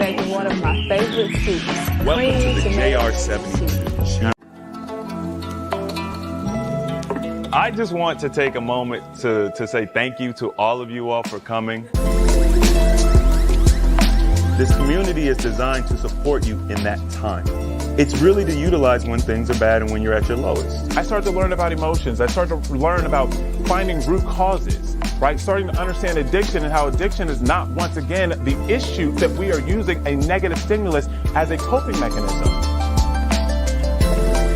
making one of my favorite soups. Welcome to the tomato JR72 channel. I just want to take a moment to say thank you to all of you all for coming. This community is designed to support you in that time. It's really to utilize when things are bad and when you're at your lowest. I started to learn about emotions. I started to learn about finding root causes, right? Starting to understand addiction and how addiction is not, once again, the issue that we are using a negative stimulus as a coping mechanism.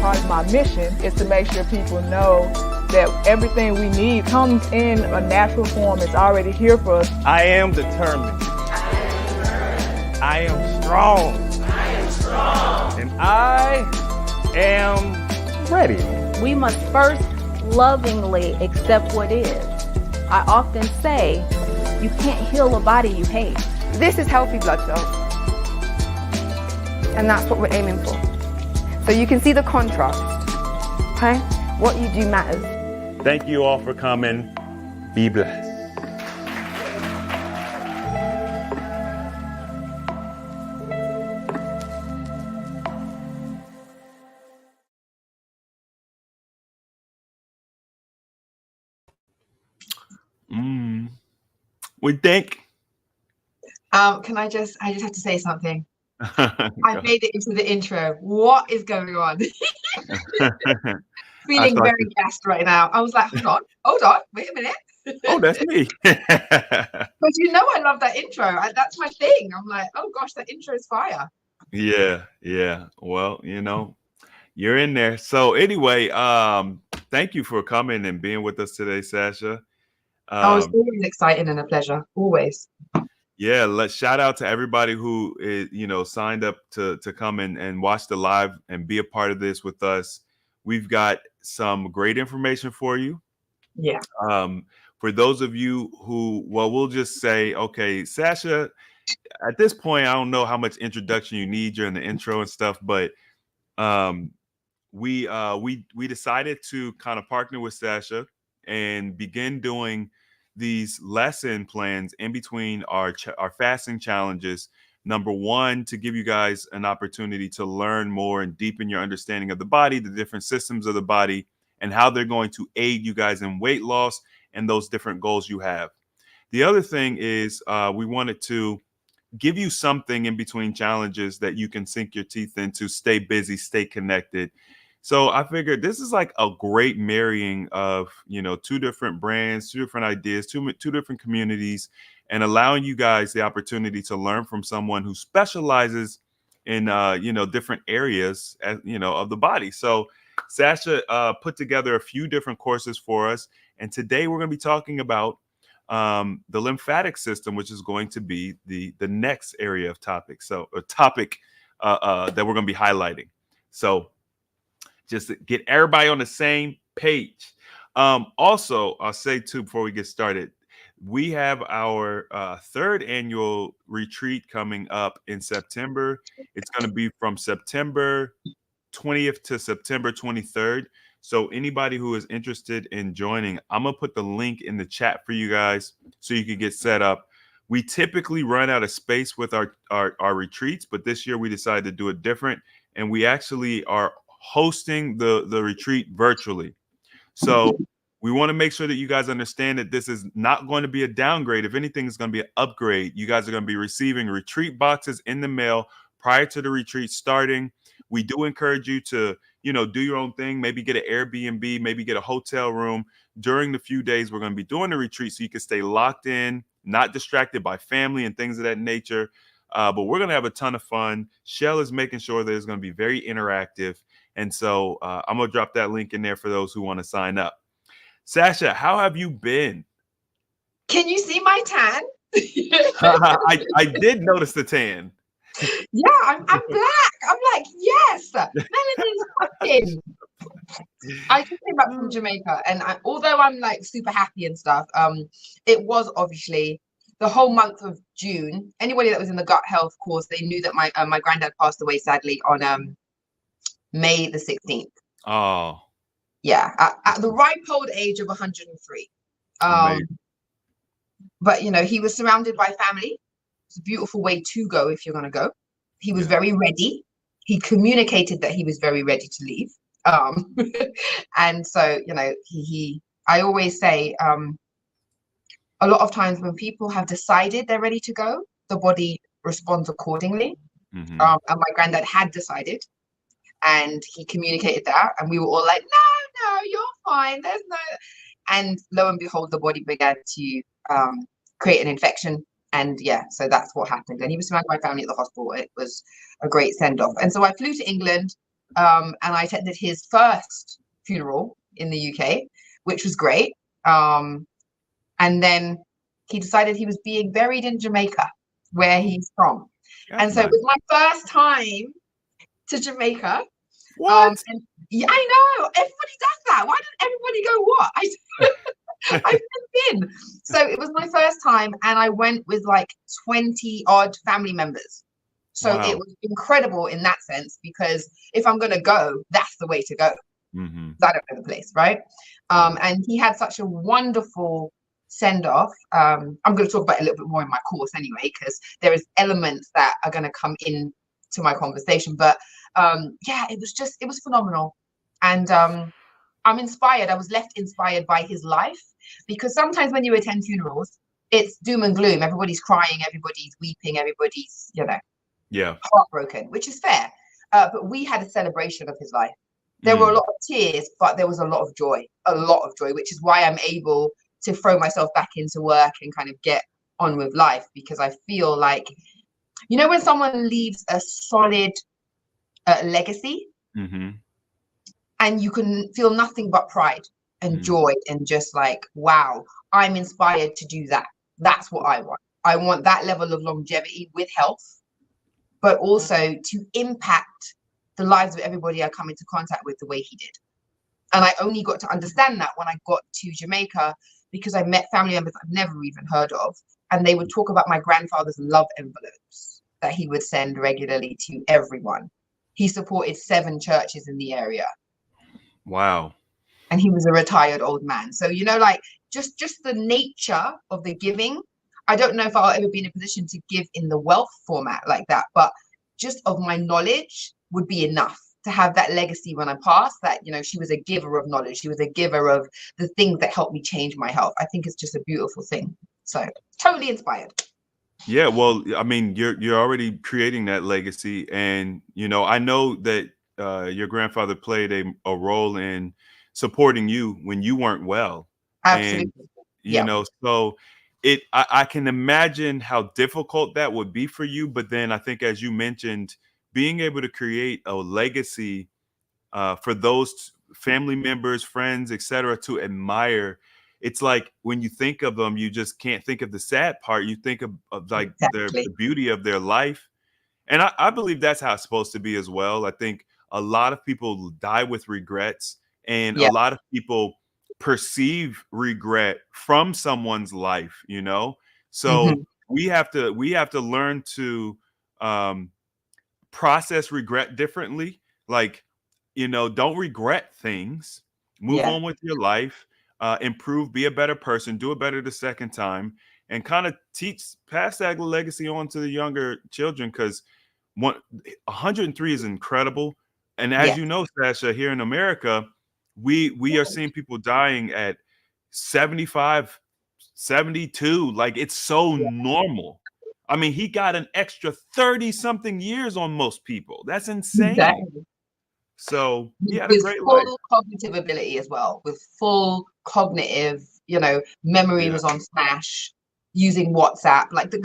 Part of my mission is to make sure people know that everything we need comes in a natural form. It's already here for us. I am determined. I am strong. And I am ready. We must first lovingly accept what is. I often say, you can't heal a body you hate. This is healthy blood cells. And that's what we're aiming for. So you can see the contrast. Okay? What you do matters. Thank you all for coming. Be blessed. We think. Can I just have to say something. I made it into the intro. What is going on? Feeling very gassed right now. I was like, hold on, wait a minute. Oh, that's me. But you know I love that intro. That's my thing. I'm like, oh gosh, that intro is fire. Yeah. Well, you know, you're in there. So anyway, thank you for coming and being with us today, Sasha. It's always exciting and a pleasure. Always. Yeah, let's shout out to everybody who is, signed up to come and watch the live and be a part of this with us. We've got some great information for you. Yeah. For those of you who, we'll just say, okay, Sasha, at this point, I don't know how much introduction you need during the intro and stuff, but we decided to kind of partner with Sasha and begin doing these lesson plans in between our fasting challenges. Number one, to give you guys an opportunity to learn more and deepen your understanding of the body, the different systems of the body, and how they're going to aid you guys in weight loss and those different goals you have. The other thing is we wanted to give you something in between challenges that you can sink your teeth into, stay busy, stay connected. So I figured this is like a great marrying of, two different brands, two different ideas, two different communities, and allowing you guys the opportunity to learn from someone who specializes in, different areas, of the body. So Sasha put together a few different courses for us. And today we're going to be talking about the lymphatic system, which is going to be the next area of topic. So a topic that we're going to be highlighting. So just to get everybody on the same page. Also, I'll say too, before we get started, we have our third annual retreat coming up in September. It's going to be from September 20th to September 23rd. So anybody who is interested in joining, I'm going to put the link in the chat for you guys so you can get set up. We typically run out of space with our retreats, but this year we decided to do it different. And we actually are hosting the retreat virtually. So we want to make sure that you guys understand that this is not going to be a downgrade. If anything, it's going to be an upgrade. You guys are going to be receiving retreat boxes in the mail prior to the retreat starting. We do encourage you to, do your own thing, maybe get an Airbnb, maybe get a hotel room during the few days we're going to be doing the retreat so you can stay locked in, not distracted by family and things of that nature. But we're going to have a ton of fun. Shell is making sure that it's going to be very interactive. And so I'm going to drop that link in there for those who want to sign up. Sasha, how have you been? Can you see my tan? I did notice the tan. Yeah, I'm black. I'm like, yes, melanin's popping. I just came back from Jamaica, and although I'm like super happy and stuff, it was obviously the whole month of June. Anybody that was in the gut health course, they knew that my granddad passed away sadly on May the 16th. Oh. Yeah, at the ripe old age of 103. But he was surrounded by family. It's a beautiful way to go if you're going to go. He was Yeah. very ready. He communicated that he was very ready to leave. And so, you know, I always say, a lot of times when people have decided they're ready to go, the body responds accordingly. Mhm. And my granddad had decided, and he communicated that, and we were all like, no, you're fine. There's no, and lo and behold, the body began to create an infection. And yeah, so that's what happened. And he was surrounded by family at the hospital. It was a great send off. And so I flew to England, and I attended his first funeral in the UK, which was great. And then he decided he was being buried in Jamaica, where he's from. That's and so nice. it was my first time to Jamaica. What? And yeah, I know. Everybody does that. Why did everybody go, what? I've never been. So it was my first time, and I went with like 20 odd family members. So Wow. it was incredible in that sense, because if I'm going to go, that's the way to go. Mm-hmm. I don't know the place, right? And he had such a wonderful send off. I'm going to talk about it a little bit more in my course anyway, because there is elements that are going to come in to my conversation. But yeah, it was phenomenal. And I'm inspired. I was left inspired by his life, because sometimes when you attend funerals, it's doom and gloom. Everybody's crying, everybody's weeping, everybody's, you know, Yeah. heartbroken, which is fair. But we had a celebration of his life. There were a lot of tears, but there was a lot of joy, which is why I'm able to throw myself back into work and kind of get on with life, because I feel like, you know, when someone leaves a solid legacy, Mm-hmm. and you can feel nothing but pride and joy and just like, wow, I'm inspired to do that. That's what I want. I want that level of longevity with health, but also to impact the lives of everybody I come into contact with the way he did. And I only got to understand that when I got to Jamaica, because I met family members I've never even heard of. And they would talk about my grandfather's love envelopes that he would send regularly to everyone. He supported 7 churches in the area. Wow. And he was a retired old man. So, you know, like just the nature of the giving. I don't know if I'll ever be in a position to give in the wealth format like that, but just of my knowledge would be enough to have that legacy when I pass, that, you know, she was a giver of knowledge. She was a giver of the things that helped me change my health. I think it's just a beautiful thing. So totally inspired. Yeah, well, I mean, you're already creating that legacy, and you know, I know that your grandfather played a role in supporting you when you weren't well. Absolutely. And you know, so I can imagine how difficult that would be for you. But then I think, as you mentioned, being able to create a legacy for those family members, friends, etc., to admire. It's like when you think of them, you just can't think of the sad part. You think of like Exactly. the beauty of their life. And I believe that's how it's supposed to be as well. I think a lot of people die with regrets, and a lot of people perceive regret from someone's life, you know? So we have to learn to process regret differently. Like, you know, don't regret things. Move on with your life. Improve, be a better person, do it better the second time, and kind of pass that legacy on to the younger children, because 103 is incredible. And as you know, Sasha, here in America, we are seeing people dying at 75, 72. Like, it's so normal. I mean, he got an extra 30 something years on most people. That's insane. Exactly. So he had a With great full life. cognitive ability as well, with full cognitive, you know, memory was on smash, using WhatsApp. Like the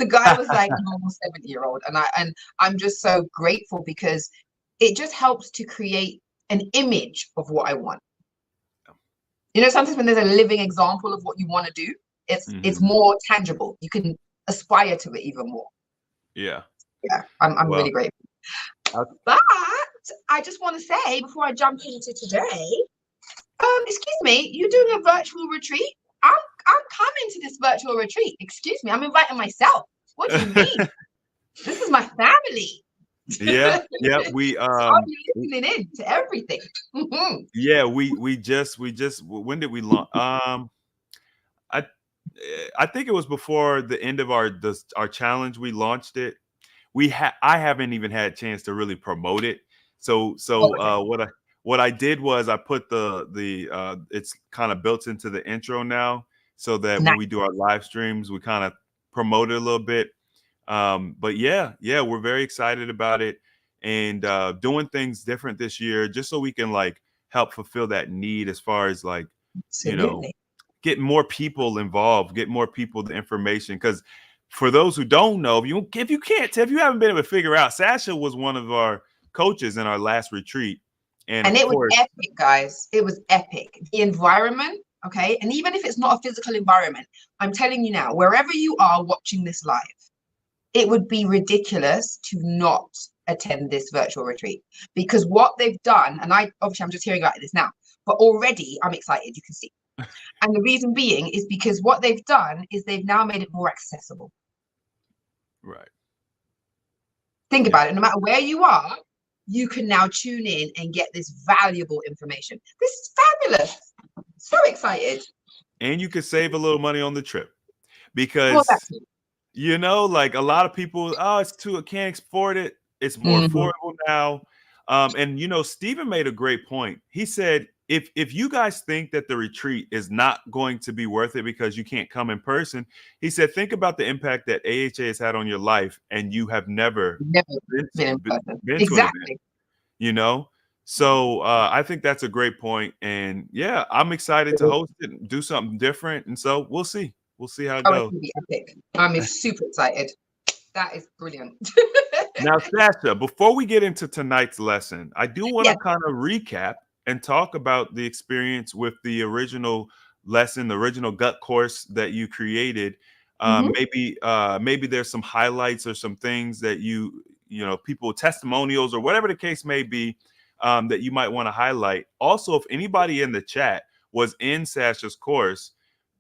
guy was like a normal 70-year-old, and I'm just so grateful, because it just helps to create an image of what I want. You know, sometimes when there's a living example of what you want to do, it's more tangible. You can aspire to it even more. Yeah. I'm really grateful. But I just want to say, before I jump into today, excuse me, you're doing a virtual retreat? I'm coming to this virtual retreat. Excuse me, I'm inviting myself. What do you mean? This is my family. Yeah, we I'll be listening in to everything. yeah, we just when did we launch? I think it was before the end of our challenge. We launched it. I haven't even had a chance to really promote it. So Oh, okay. what I did was I put it's kind of built into the intro now, so that when Nice. we do our live streams, we kind of promote it a little bit. But yeah, we're very excited about it, and doing things different this year, just so we can like help fulfill that need as far as like, you know, Absolutely. get more people involved, get more people the information. Because for those who don't know, if you haven't been able to figure out, Sasha was one of our coaches in our last retreat, and And of it was course, epic, guys. It was epic. The environment, okay? And even if it's not a physical environment, I'm telling you now, wherever you are watching this live, it would be ridiculous to not attend this virtual retreat, because what they've done, and I'm just hearing about this now, but already I'm excited, you can see. And the reason being is because what they've done is they've now made it more accessible. right? Think Yeah. about it. No matter where you are, you can now tune in and get this valuable information. This is fabulous. So excited. And you could save a little money on the trip, Well, because that's it. like a lot of people, oh, it's too, I can't afford it. It's more Mhm. affordable now. And Stephen made a great point. He said, if you guys think that the retreat is not going to be worth it because you can't come in person, he said, think about the impact that AHA has had on your life, and you have never Never been been in been person. been to an event. Exactly. So I think that's a great point. And yeah, I'm excited to host it and do something different. And so we'll see how it Oh, it's goes. gonna be epic. I'm super excited. That is brilliant. Now, Sasha, before we get into tonight's lesson, I do want to Yes. kind of recap and talk about the experience with the original lesson, the original gut course that you created. Mhm. Maybe there's some highlights or some things that people, testimonials or whatever the case may be, that you might want to highlight. Also, if anybody in the chat was in Sasha's course,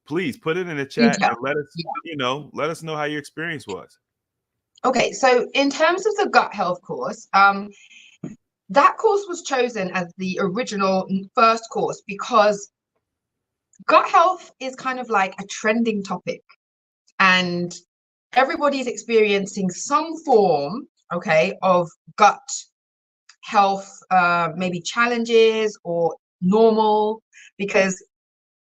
please put it in the Do chat tell. and let us, Yeah. let us know how your experience was. Okay, so in terms of the gut health course, that course was chosen as the original first course because gut health is kind of like a trending topic, and everybody's experiencing some form, okay, of gut health, maybe challenges or normal, because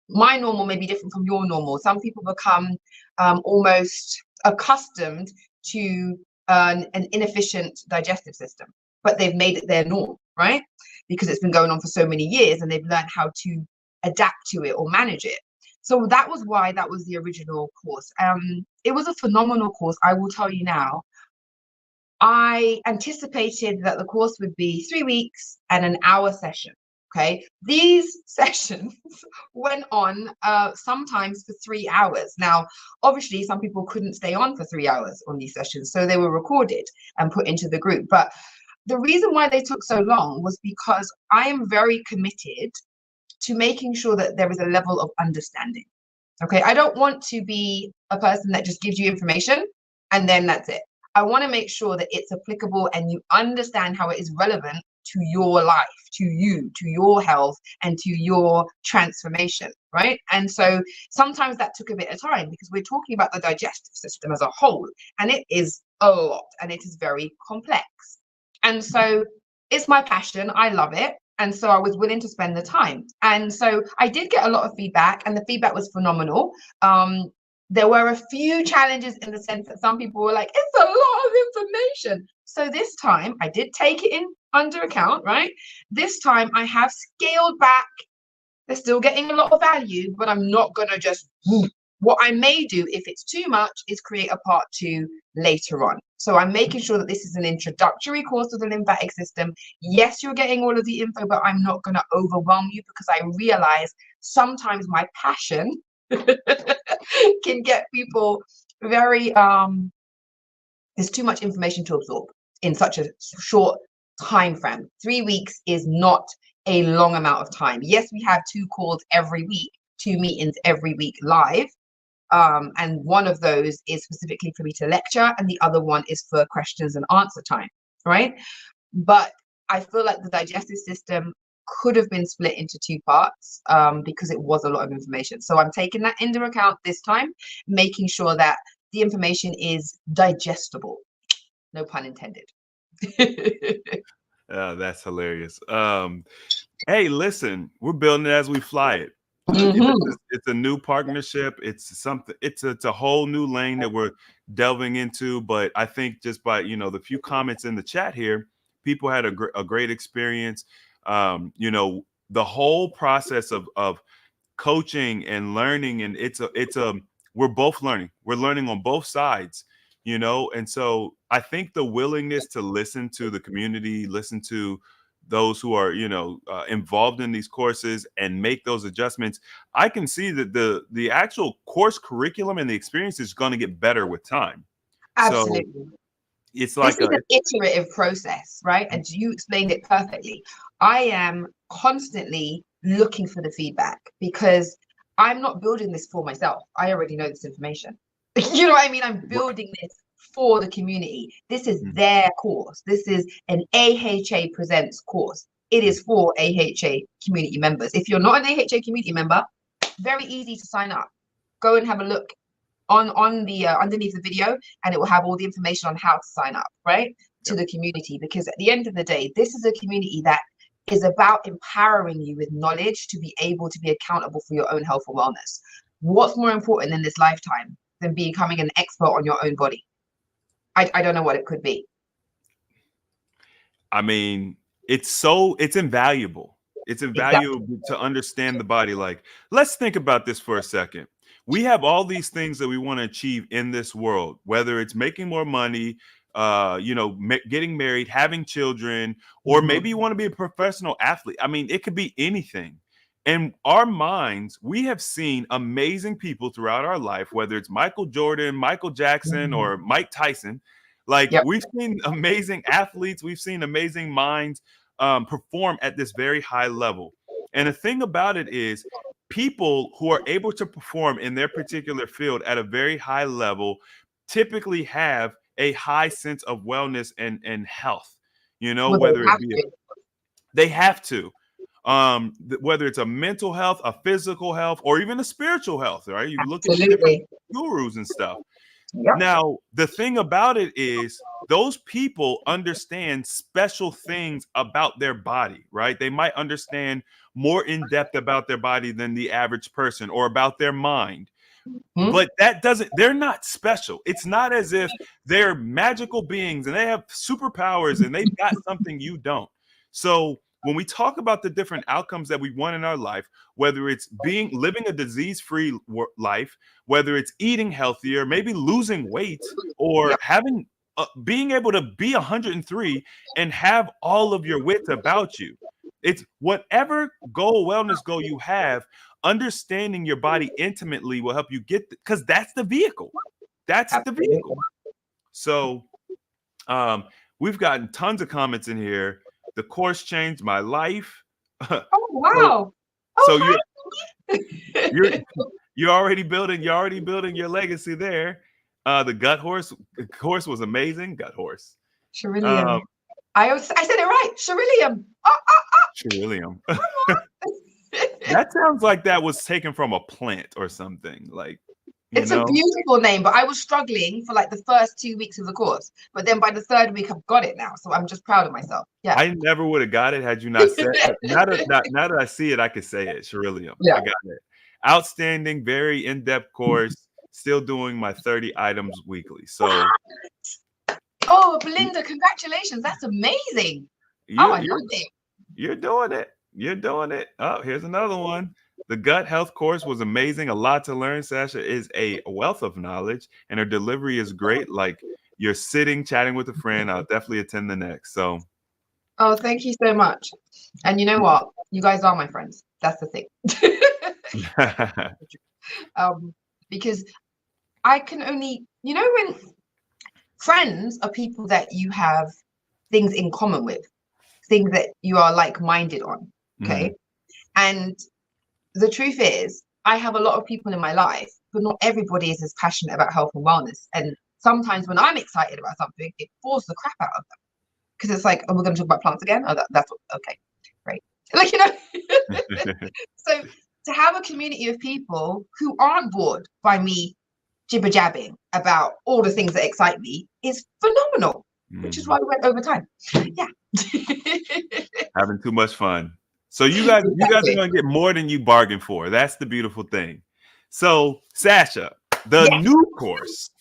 my normal may be different from your normal. Some people become almost accustomed to an inefficient digestive system, but they've made it their norm, right? Because it's been going on for so many years and they've learned how to adapt to it or manage it. So that was why that was the original course. It was a phenomenal course, I will tell you now. I anticipated that the course would be 3 weeks and an hour session. Okay, these sessions went on sometimes for 3 hours. Now, obviously, some people couldn't stay on for 3 hours on these sessions, so they were recorded and put into the group. But the reason why they took so long was because I am very committed to making sure that there is a level of understanding. Okay, I don't want to be a person that just gives you information and then that's it. I want to make sure that it's applicable and you understand how it is relevant to your life, to you, to your health, and to your transformation, right? And so sometimes that took a bit of time because we're talking about the digestive system as a whole, and it is a lot and it is very complex. And so it's my passion. I love it. And so I was willing to spend the time. And so I did get a lot of feedback, and the feedback was phenomenal. There were a few challenges in the sense that some people were like, it's a lot of information. So this time I did take it in under account, right? This time I have scaled back. They're still getting a lot of value, but I'm not going to just, what I may do if it's too much is create a part 2 later on. So I'm making sure that this is an introductory course to the lymphatic system. Yes, you're getting all of the info, but I'm not going to overwhelm you because I realize sometimes my passion can get people very, there's too much information to absorb in such a short time frame. 3 weeks is not a long amount of time. Yes, we have 2 calls every week, 2 meetings every week live. And one of those is specifically for me to lecture, and the other one is for questions and answer time, right? But I feel like the digestive system could have been split into 2 parts because it was a lot of information. So I'm taking that into account this time, making sure that the information is digestible. No pun intended. That's hilarious. Hey, listen, we're building it as we fly it. It's a new partnership. It's something. It's a whole new lane that we're delving into. But I think just by the few comments in the chat here, people had a great experience. The whole process of coaching and learning, and we're both learning. We're learning on both sides. And so I think the willingness to listen to the community, listen to those who are involved in these courses and make those adjustments, I can see that the actual course curriculum and the experience is going to get better with time. Absolutely. So it's like this is an iterative process, right? And you explained it perfectly. I am constantly looking for the feedback because I'm not building this for myself. I already know this information. You know what I mean? I'm building this for the community. This is their course. This is an AHA Presents course. It is for AHA community members. If you're not an AHA community member, very easy to sign up. Go and have a look on the underneath the video, and it will have all the information on how to sign up, right, to the community. Because at the end of the day, this is a community that is about empowering you with knowledge to be able to be accountable for your own health and wellness. What's more important in this lifetime than becoming an expert on your own body? I don't know what it could be. I mean, it's invaluable. It's invaluable to understand the body. Like, let's think about this for a second. We have all these things that we want to achieve in this world, whether it's making more money, getting married, having children, or maybe you want to be a professional athlete. I mean, it could be anything. In our minds, we have seen amazing people throughout our life, whether it's Michael Jordan, Michael Jackson, or Mike Tyson. Like, we've seen amazing athletes, we've seen amazing minds perform at this very high level. And the thing about it is, people who are able to perform in their particular field at a very high level typically have a high sense of wellness and health. Whether it be they have to. Whether it's a mental health, a physical health, or even a spiritual health, right? You look at different gurus and stuff. Now, the thing about it is those people understand special things about their body, right? They might understand more in depth about their body than the average person, or about their mind. But they're not special. It's not as if they're magical beings and they have superpowers and they've got something you don't. So when we talk about the different outcomes that we want in our life, whether it's living a disease-free life, whether it's eating healthier, maybe losing weight, or having being able to be 103 and have all of your wits about you. It's whatever wellness goal you have, understanding your body intimately will help you get, because that's the vehicle. That's the vehicle. So we've gotten tons of comments in here. The course changed my life. Oh wow! So you're already building your legacy there. The gut horse course was amazing. Gut horse. Ceruleum. I said it right. Ceruleum. Ceruleum. That sounds like that was taken from a plant or something. Like, it's a beautiful name, but I was struggling for like the first 2 weeks of the course. But then by the 3rd week, I've got it now. So I'm just proud of myself. Yeah. I never would have got it had you not said it. Now that I see it, I could say it. Ceruleum. Yeah. I got it. Outstanding, very in-depth course. Still doing my 30 items weekly. So. Oh, Belinda, congratulations. That's amazing. I love it. You're doing it. You're doing it. Oh, here's another one. The gut health course was amazing. A lot to learn. Sasha is a wealth of knowledge, and her delivery is great. Like, you're sitting, chatting with a friend. I'll definitely attend the next. So. Oh, thank you so much. And you know what? You guys are my friends. That's the thing. Because I can only, when friends are people that you have things in common with, things that you are like-minded on. Okay. And the truth is, I have a lot of people in my life, but not everybody is as passionate about health and wellness. And sometimes when I'm excited about something, it bores the crap out of them. Because it's like, oh, we're going to talk about plants again? Oh, that's what, okay, great. Like, you know, so to have a community of people who aren't bored by me jibber jabbing about all the things that excite me is phenomenal, which is why we went over time. Yeah. Having too much fun. So you guys are Exactly. going to get more than you bargained for. That's the beautiful thing. So Sasha, the Yes. new course,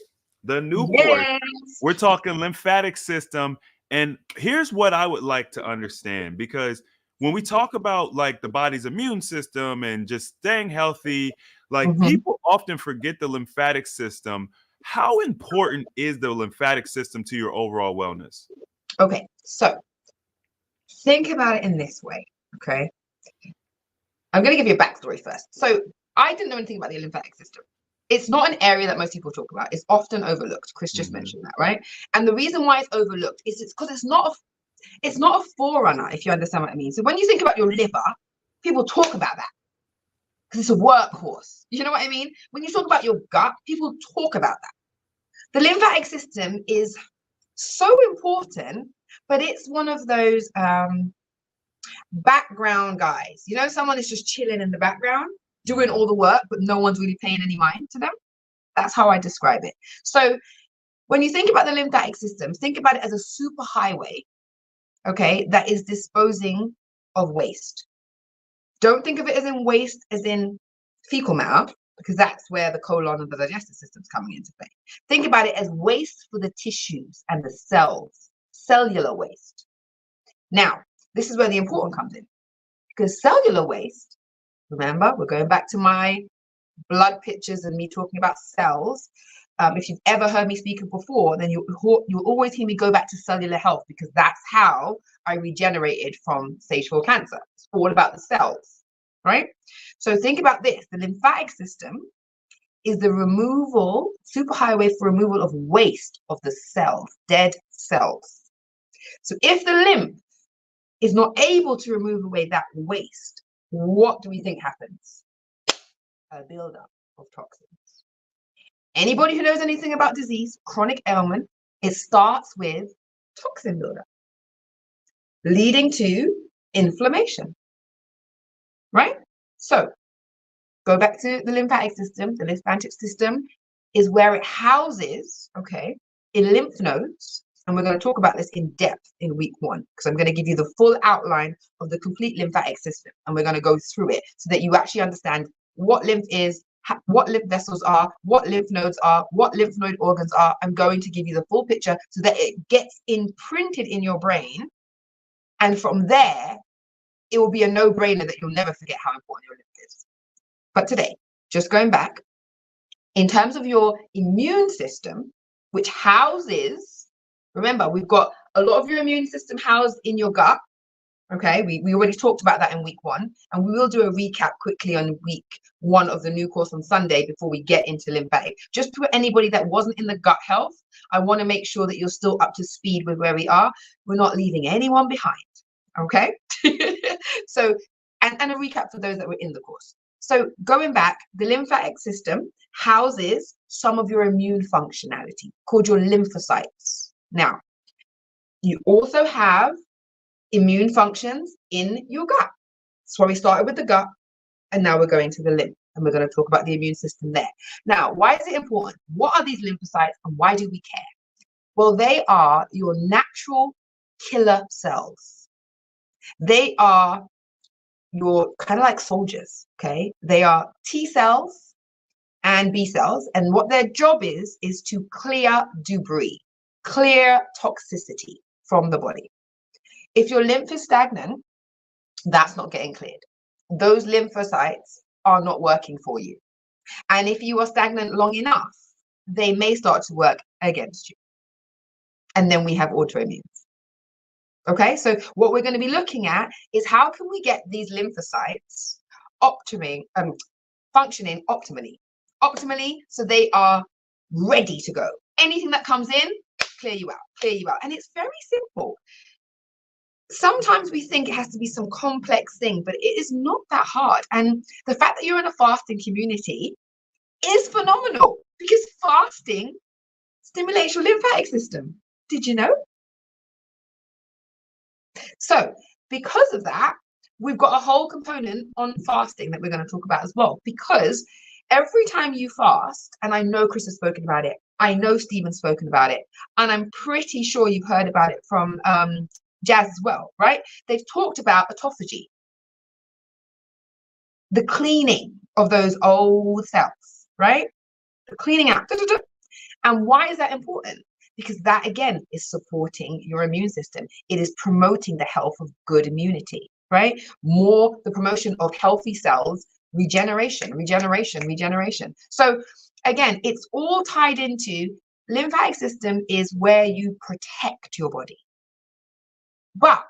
Yes. we're talking lymphatic system. And here's what I would like to understand, because when we talk about like the body's immune system and just staying healthy, like people often forget the lymphatic system. How important is the lymphatic system to your overall wellness? Okay, so think about it in this way, okay? I'm going to give you a backstory first. So I didn't know anything about the lymphatic system. It's not an area that most people talk about. It's often overlooked. Chris just mentioned that, right? And the reason why it's overlooked is it's because it's not a forerunner, if you understand what I mean. So when you think about your liver, people talk about that because it's a workhorse. You know what I mean? When you talk about your gut, people talk about that. The lymphatic system is so important, but it's one of those background guys. You know, someone is just chilling in the background, doing all the work, but no one's really paying any mind to them. That's how I describe it. So when you think about the lymphatic system, think about it as a super highway, okay, that is disposing of waste. Don't think of it as in waste as in fecal matter, because that's where the colon and the digestive system's coming into play. Think about it as waste for the tissues and the cells, cellular waste. Now, this is where the important comes in, because cellular waste, remember, we're going back to my blood pictures and me talking about cells. If you've ever heard me speak before, then you'll always hear me go back to cellular health, because that's how I regenerated from stage 4 cancer. It's all about the cells, right? So think about this. The lymphatic system is the removal, superhighway for removal of waste of the cells, dead cells. So if the lymph is not able to remove away that waste, what do we think happens? A buildup of toxins. Anybody who knows anything about disease, chronic ailment, it starts with toxin buildup, leading to inflammation, right? So go back to the lymphatic system. The lymphatic system is where it houses, okay, in lymph nodes. And we're going to talk about this in depth in week 1, because I'm going to give you the full outline of the complete lymphatic system. And we're going to go through it so that you actually understand what lymph is, what lymph vessels are, what lymph nodes are, what lymph node organs are. I'm going to give you the full picture so that it gets imprinted in your brain. And from there, it will be a no-brainer that you'll never forget how important your lymph is. But today, just going back, in terms of your immune system, which houses, remember, we've got a lot of your immune system housed in your gut. Okay, we already talked about that in week 1, and we will do a recap quickly on week 1 of the new course on Sunday before we get into lymphatic. Just for anybody that wasn't in the gut health, I want to make sure that you're still up to speed with where we are. We're not leaving anyone behind. Okay, so and a recap for those that were in the course. So going back, the lymphatic system houses some of your immune functionality called your lymphocytes. Now, you also have immune functions in your gut. So we started with the gut, and now we're going to the lymph, and we're going to talk about the immune system there. Now, why is it important? What are these lymphocytes, and why do we care? Well, they are your natural killer cells. They are your kind of like soldiers, okay? They are T cells and B cells, and what their job is to clear debris, clear toxicity from the body. If your lymph is stagnant, that's not getting cleared. Those lymphocytes are not working for you. And if you are stagnant long enough, they may start to work against you. And then we have autoimmune. Okay, so what we're going to be looking at is how can we get these lymphocytes functioning optimally, so they are ready to go. Anything that comes in, clear you out. And it's very simple. Sometimes we think it has to be some complex thing, but it is not that hard. And the fact that you're in a fasting community is phenomenal, because fasting stimulates your lymphatic system. Did you know? So because of that, we've got a whole component on fasting that we're going to talk about as well, because every time you fast, and I know Chris has spoken about it, I know Stephen's spoken about it, and I'm pretty sure you've heard about it from Jazz as well, right? They've talked about autophagy, the cleaning of those old cells, right? The cleaning out. And why is that important? Because that, again, is supporting your immune system. It is promoting the health of good immunity, right? More the promotion of healthy cells, regeneration. So again, it's all tied into lymphatic system is where you protect your body. But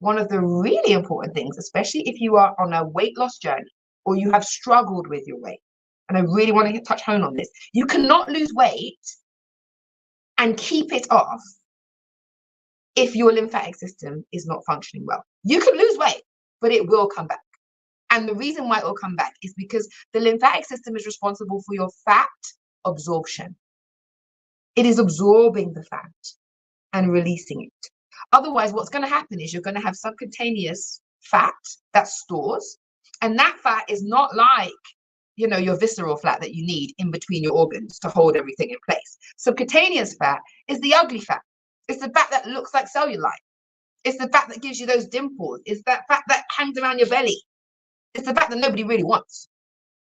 one of the really important things, especially if you are on a weight loss journey or you have struggled with your weight, and I really want to touch home on this, you cannot lose weight and keep it off if your lymphatic system is not functioning well. You can lose weight, but it will come back. And the reason why it will come back is because the lymphatic system is responsible for your fat absorption. It is absorbing the fat and releasing it. Otherwise, what's going to happen is you're going to have subcutaneous fat that stores, and that fat is not like, you know, your visceral fat that you need in between your organs to hold everything in place. Subcutaneous fat is the ugly fat. It's the fat that looks like cellulite. It's the fat that gives you those dimples. It's that fat that hangs around your belly. It's the fat that nobody really wants,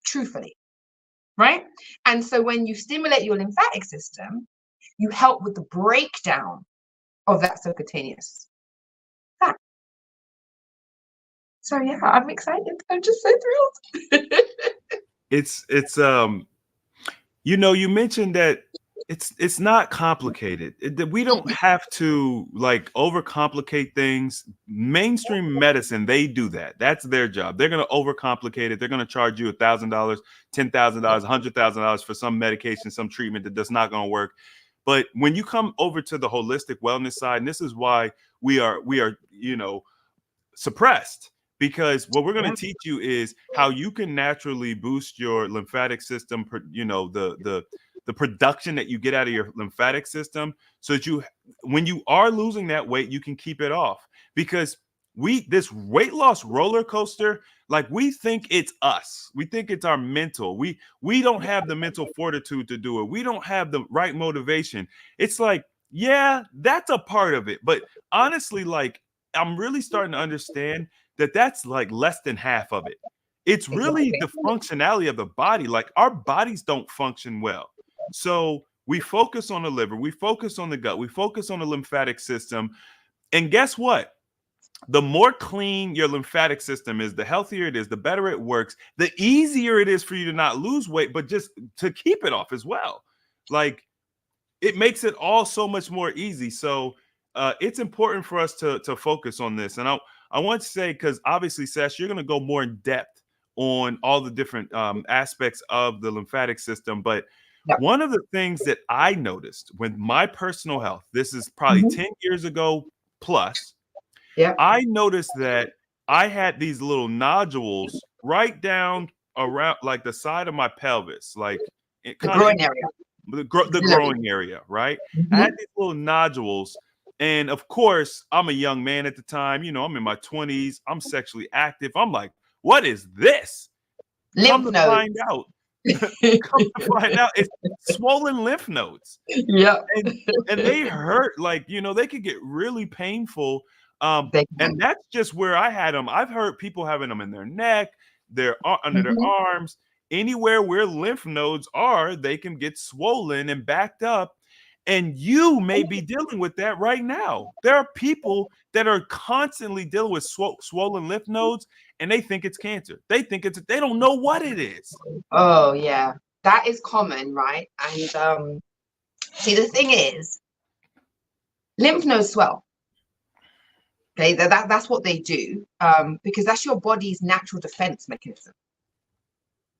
truthfully, right? And so when you stimulate your lymphatic system, you help with the breakdown of that subcutaneous fat. So yeah, I'm excited. I'm just so thrilled. It's you know, you mentioned that it's not complicated. We don't have to like overcomplicate things. Mainstream medicine, they do that. That's their job. They're going to overcomplicate it. They're going to charge you $1,000, $10,000, $100,000 for some medication, some treatment that does not going to work. But when you come over to the holistic wellness side, and this is why we are, you know, suppressed, because what we're going to teach you is how you can naturally boost your lymphatic system, you know, the production that you get out of your lymphatic system, so that you, when you are losing that weight, you can keep it off. Because this weight loss roller coaster, like, we think it's us. We think it's our mental. We don't have the mental fortitude to do it. We don't have the right motivation. It's like, yeah, that's a part of it. But honestly, like, I'm really starting to understand that that's like less than half of it. It's really the functionality of the body. Like, our bodies don't function well. So we focus on the liver, we focus on the gut, we focus on the lymphatic system. And guess what? The more clean your lymphatic system is, the healthier it is, the better it works, the easier it is for you to not lose weight, but just to keep it off as well. Like, it makes it all so much more easy. So it's important for us to focus on this. And I want to say, because obviously, Sash, you're going to go more in depth on all the different aspects of the lymphatic system. But one of the things that I noticed with my personal health, this is probably 10 years ago plus, I noticed that I had these little nodules right down around, like, the side of my pelvis, like the growing area. The growing area, right? I had these little nodules. And of course, I'm a young man at the time. You know, I'm in my 20s. I'm sexually active. I'm like, what is this? Come to find out, it's swollen lymph nodes. Yeah. And they hurt, like, you know, they could get really painful. And that's just where I had them. I've heard people having them in their neck, under their arms, anywhere where lymph nodes are, they can get swollen and backed up. And you may be dealing with that right now. There are people that are constantly dealing with swollen lymph nodes, and they think it's cancer. They think they don't know what it is. Oh yeah, that is common, right? And see, the thing is, lymph nodes swell. Okay, that's what they do, because that's your body's natural defense mechanism.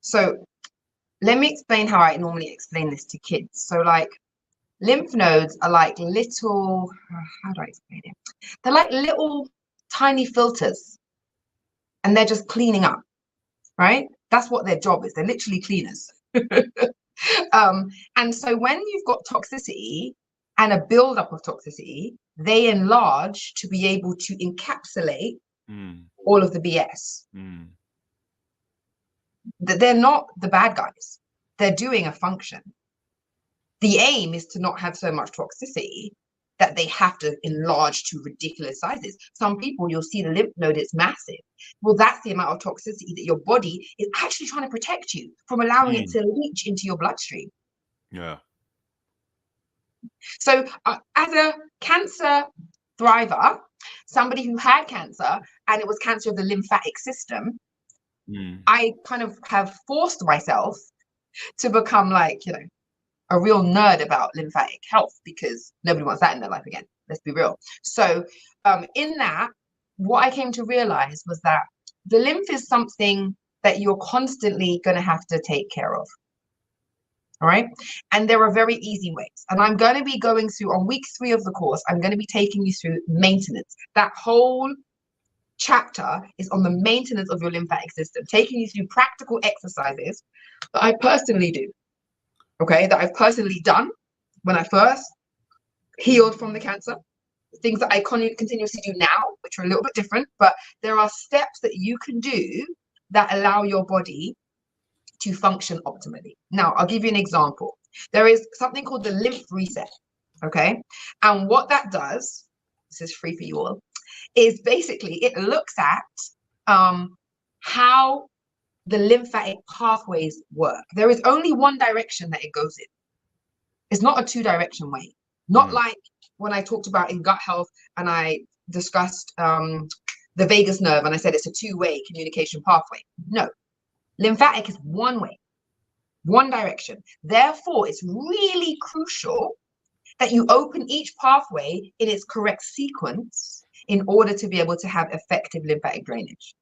So let me explain how I normally explain this to kids. So, like, lymph nodes are like little, how do I explain it? They're like little tiny filters, and they're just cleaning up, right? That's what their job is. They're literally cleaners. And so when you've got toxicity and a buildup of toxicity, they enlarge to be able to encapsulate all of the BS. Mm. That they're not the bad guys. They're doing a function. The aim is to not have so much toxicity that they have to enlarge to ridiculous sizes. Some people, you'll see the lymph node, it's massive. Well, that's the amount of toxicity that your body is actually trying to protect you from allowing it to leach into your bloodstream. Yeah. So as a cancer thriver, somebody who had cancer and it was cancer of the lymphatic system, I kind of have forced myself to become like, you know, a real nerd about lymphatic health, because nobody wants that in their life again. Let's be real. So in that, what I came to realize was that the lymph is something that you're constantly going to have to take care of. All right. And there are very easy ways. And I'm going to be going through on week 3 of the course, I'm going to be taking you through maintenance. That whole chapter is on the maintenance of your lymphatic system, taking you through practical exercises that I personally do. Okay, that I've personally done when I first healed from the cancer, things that I continuously do now, which are a little bit different, but there are steps that you can do that allow your body to function optimally. Now, I'll give you an example. There is something called the lymph reset, okay? And what that does, this is free for you all, is basically it looks at how the lymphatic pathways work. There is only one direction that it goes in. It's not a 2-direction way. Not like when I talked about in gut health and I discussed the vagus nerve and I said it's a 2-way communication pathway. No, lymphatic is one way, one direction. Therefore, it's really crucial that you open each pathway in its correct sequence in order to be able to have effective lymphatic drainage.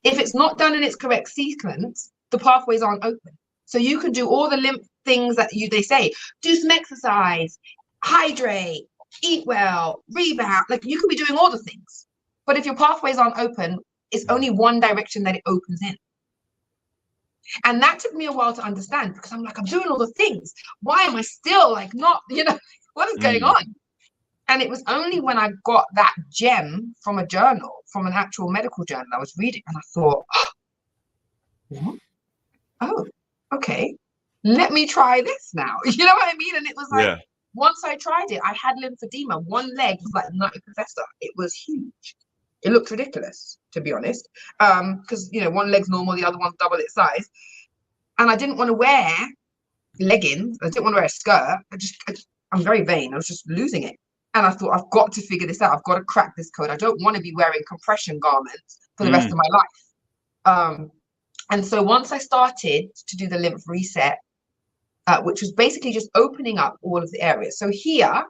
If it's not done in its correct sequence, the pathways aren't open. So you can do all the lymph things that they say, do some exercise, hydrate, eat well, rebound. Like you could be doing all the things. But if your pathways aren't open, it's only one direction that it opens in. And that took me a while to understand, because I'm like, I'm doing all the things. Why am I still like not, you know, what is going on? And it was only when I got that gem from a journal, from an actual medical journal I was reading, and I thought, what? Oh, okay, let me try this now. You know what I mean? And it was like, once I tried it, I had lymphedema. One leg was like Nutty Professor. It was huge. It looked ridiculous, to be honest, because, you know, one leg's normal, the other one's double its size. And I didn't want to wear leggings. I didn't want to wear a skirt. I'm very vain. I was just losing it. And I thought, I've got to figure this out. I've got to crack this code. I don't want to be wearing compression garments for the rest of my life. And so once I started to do the lymph reset, which was basically just opening up all of the areas. So here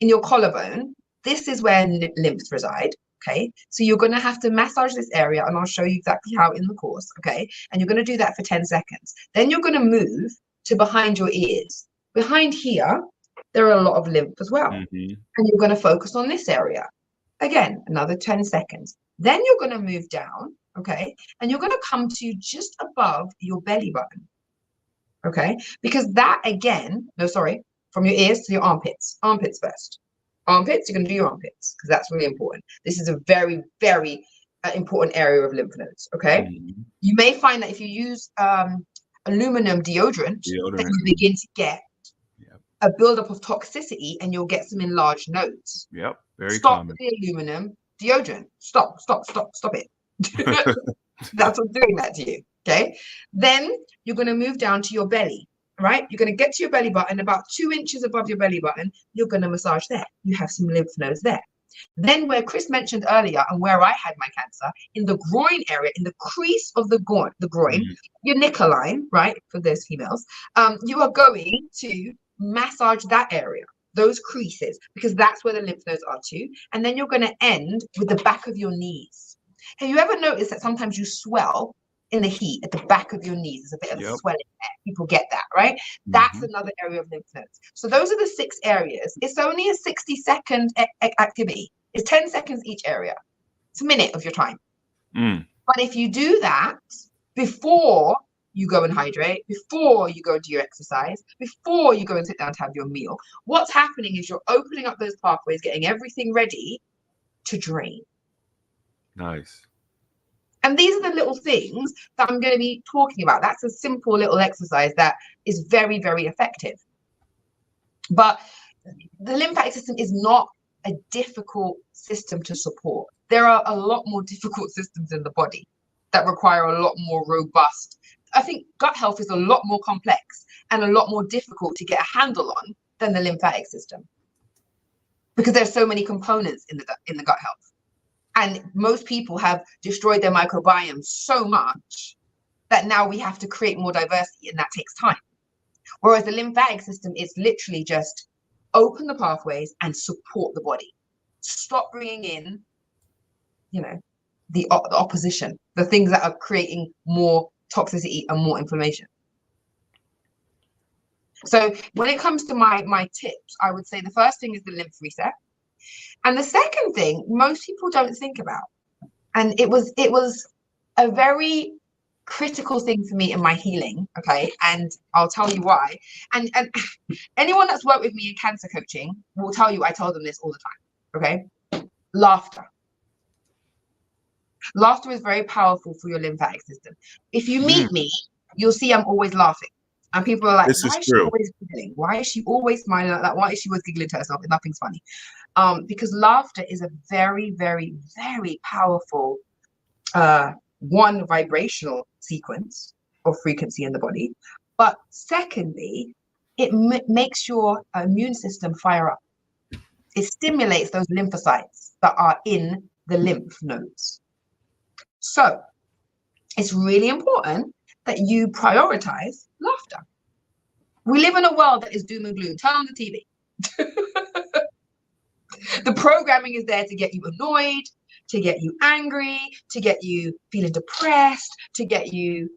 in your collarbone, this is where lymphs reside. Okay, so you're going to have to massage this area, and I'll show you exactly how in the course. Okay, and you're going to do that for 10 seconds. Then you're going to move to behind your ears. Behind here, there are a lot of lymph as well. And you're going to focus on this area. Again, another 10 seconds. Then you're going to move down, okay, and you're going to come to just above your belly button. Okay, because that again, no, sorry, from your ears to your armpits. Armpits first. Armpits, you're going to do your armpits because that's really important. This is a very, very important area of lymph nodes. Okay, you may find that if you use aluminum deodorant, that you begin to get a buildup of toxicity, and you'll get some enlarged nodes. Very stop common. The aluminum deodorant. Stop it. That's what's doing that to you. Okay, then you're going to move down to your belly. Right, you're going to get to your belly button, about 2 inches above your belly button. You're going to massage there. You have some lymph nodes there. Then where Chris mentioned earlier, and where I had my cancer, in the groin area, in the crease of the groin, your knicker line, right, for those females, you are going to massage that area, those creases, because that's where the lymph nodes are too. And then you're going to end with the back of your knees. Have you ever noticed that sometimes you swell in the heat at the back of your knees? There's a bit of swelling there. People get that, right? That's another area of lymph nodes. So those are the 6 areas. It's only a 60-second activity. It's 10 seconds each area. It's a minute of your time. But if you do that before you go and hydrate, before you go and do your exercise, before you go and sit down to have your meal, what's happening is you're opening up those pathways, getting everything ready to drain. Nice. And these are the little things that I'm going to be talking about. That's a simple little exercise that is very, very effective. But the lymphatic system is not a difficult system to support. There are a lot more difficult systems in the body that require a lot more robust. I think gut health is a lot more complex and a lot more difficult to get a handle on than the lymphatic system, because there's so many components in the gut health. And most people have destroyed their microbiome so much that now we have to create more diversity, and that takes time. Whereas the lymphatic system is literally just open the pathways and support the body. Stop bringing in, you know, the opposition, the things that are creating more toxicity and more inflammation. So when it comes to my tips, I would say the first thing is the lymph reset. And the second thing most people don't think about, and it was a very critical thing for me in my healing, okay, and I'll tell you why. And anyone that's worked with me in cancer coaching will tell you I tell them this all the time, okay? Laughter. Laughter is very powerful for your lymphatic system. If you meet me, you'll see I'm always laughing. And people are like, why is she always giggling? Why is she always smiling like that? Why is she always giggling to herself? Nothing's funny. Because laughter is a very, very, very powerful one, vibrational sequence or frequency in the body. But secondly, it makes your immune system fire up. It stimulates those lymphocytes that are in the lymph nodes. So it's really important that you prioritize laughter. We live in a world that is doom and gloom. Turn on the TV. The programming is there to get you annoyed, to get you angry, to get you feeling depressed, to get you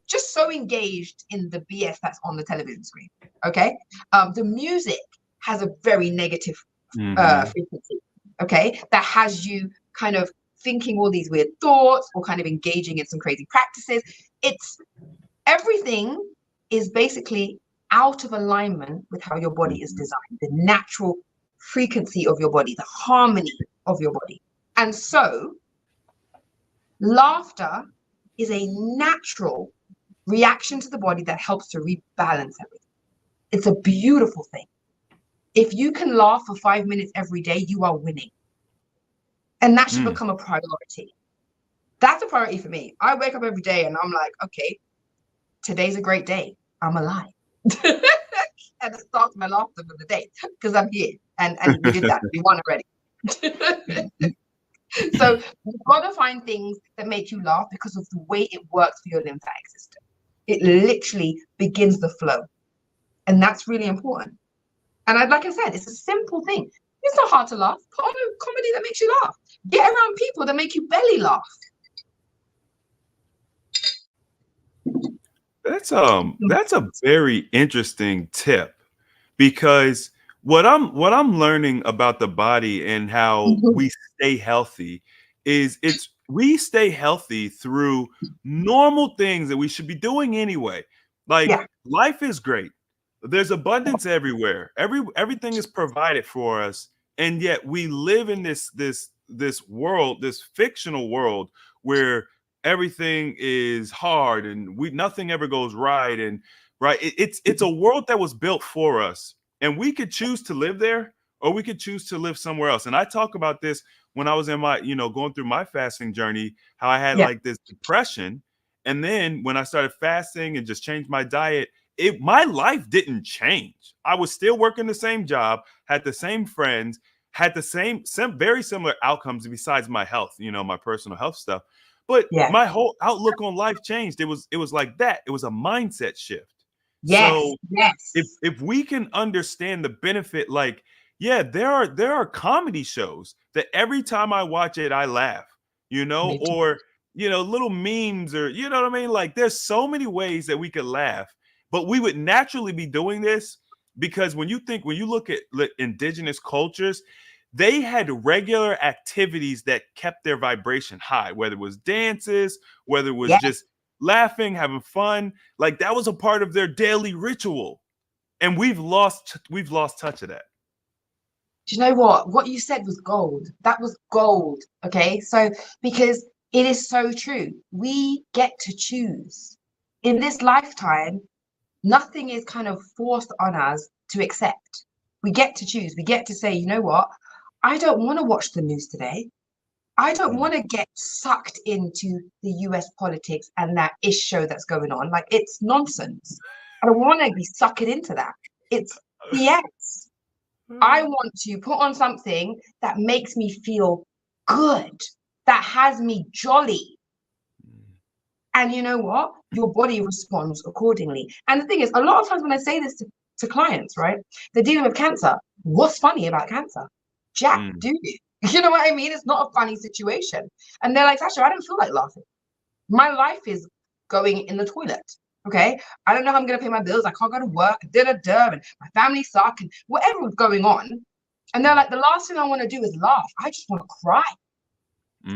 just so engaged in the BS that's on the television screen. Okay, the music has a very negative frequency. Okay, that has you kind of thinking all these weird thoughts or kind of engaging in some crazy practices. It's everything is basically out of alignment with how your body is designed, the natural frequency of your body, the harmony of your body. And so laughter is a natural reaction to the body that helps to rebalance everything. It's a beautiful thing. If you can laugh for 5 minutes every day, you are winning. And that should become a priority. That's a priority for me. I wake up every day and I'm like, okay, today's a great day. I'm alive. And it starts my laughter for the day because I'm here. And we did that. We won already. So you've got to find things that make you laugh because of the way it works for your lymphatic system. It literally begins the flow. And that's really important. And like I said, it's a simple thing. It's not hard to laugh. Put on a comedy that makes you laugh. Get around people that make you belly laugh. That's a very interesting tip, because what I'm learning about the body and how we stay healthy is we stay healthy through normal things that we should be doing anyway. Like life is great. There's abundance everywhere. Everything is provided for us. And yet we live in this world, this fictional world where everything is hard and nothing ever goes right. And it's a world that was built for us, and we could choose to live there or we could choose to live somewhere else. And I talk about this when I was in my, going through my fasting journey, how I had like this depression. And then when I started fasting and just changed my diet, my life didn't change. I was still working the same job, had the same friends, had the same very similar outcomes besides my health, my personal health stuff. But my whole outlook on life changed. It was like that. It was a mindset shift. So if we can understand the benefit, like, there are comedy shows that every time I watch it, I laugh, or, little memes, or, you know what I mean? Like, there's so many ways that we could laugh, but we would naturally be doing this because when you look at indigenous cultures, they had regular activities that kept their vibration high, whether it was dances, whether it was just laughing, having fun. Like, that was a part of their daily ritual. And we've lost touch of that. Do you know what? What you said was gold. That was gold. Okay. So, because it is so true, we get to choose. In this lifetime, nothing is kind of forced on us to accept. We get to choose. We get to say, you know what? I don't want to watch the news today. I don't want to get sucked into the US politics and that ish show that's going on. Like, it's nonsense. I don't want to be sucked into that. It's BS. I want to put on something that makes me feel good, that has me jolly. And you know what? Your body responds accordingly. And the thing is, a lot of times when I say this to clients, right, they're dealing with cancer. What's funny about cancer? Jack, do you? You know what I mean? It's not a funny situation. And they're like, Sasha, I don't feel like laughing. My life is going in the toilet. Okay. I don't know how I'm going to pay my bills. I can't go to work. And my family suck and whatever was going on. And they're like, the last thing I want to do is laugh. I just want to cry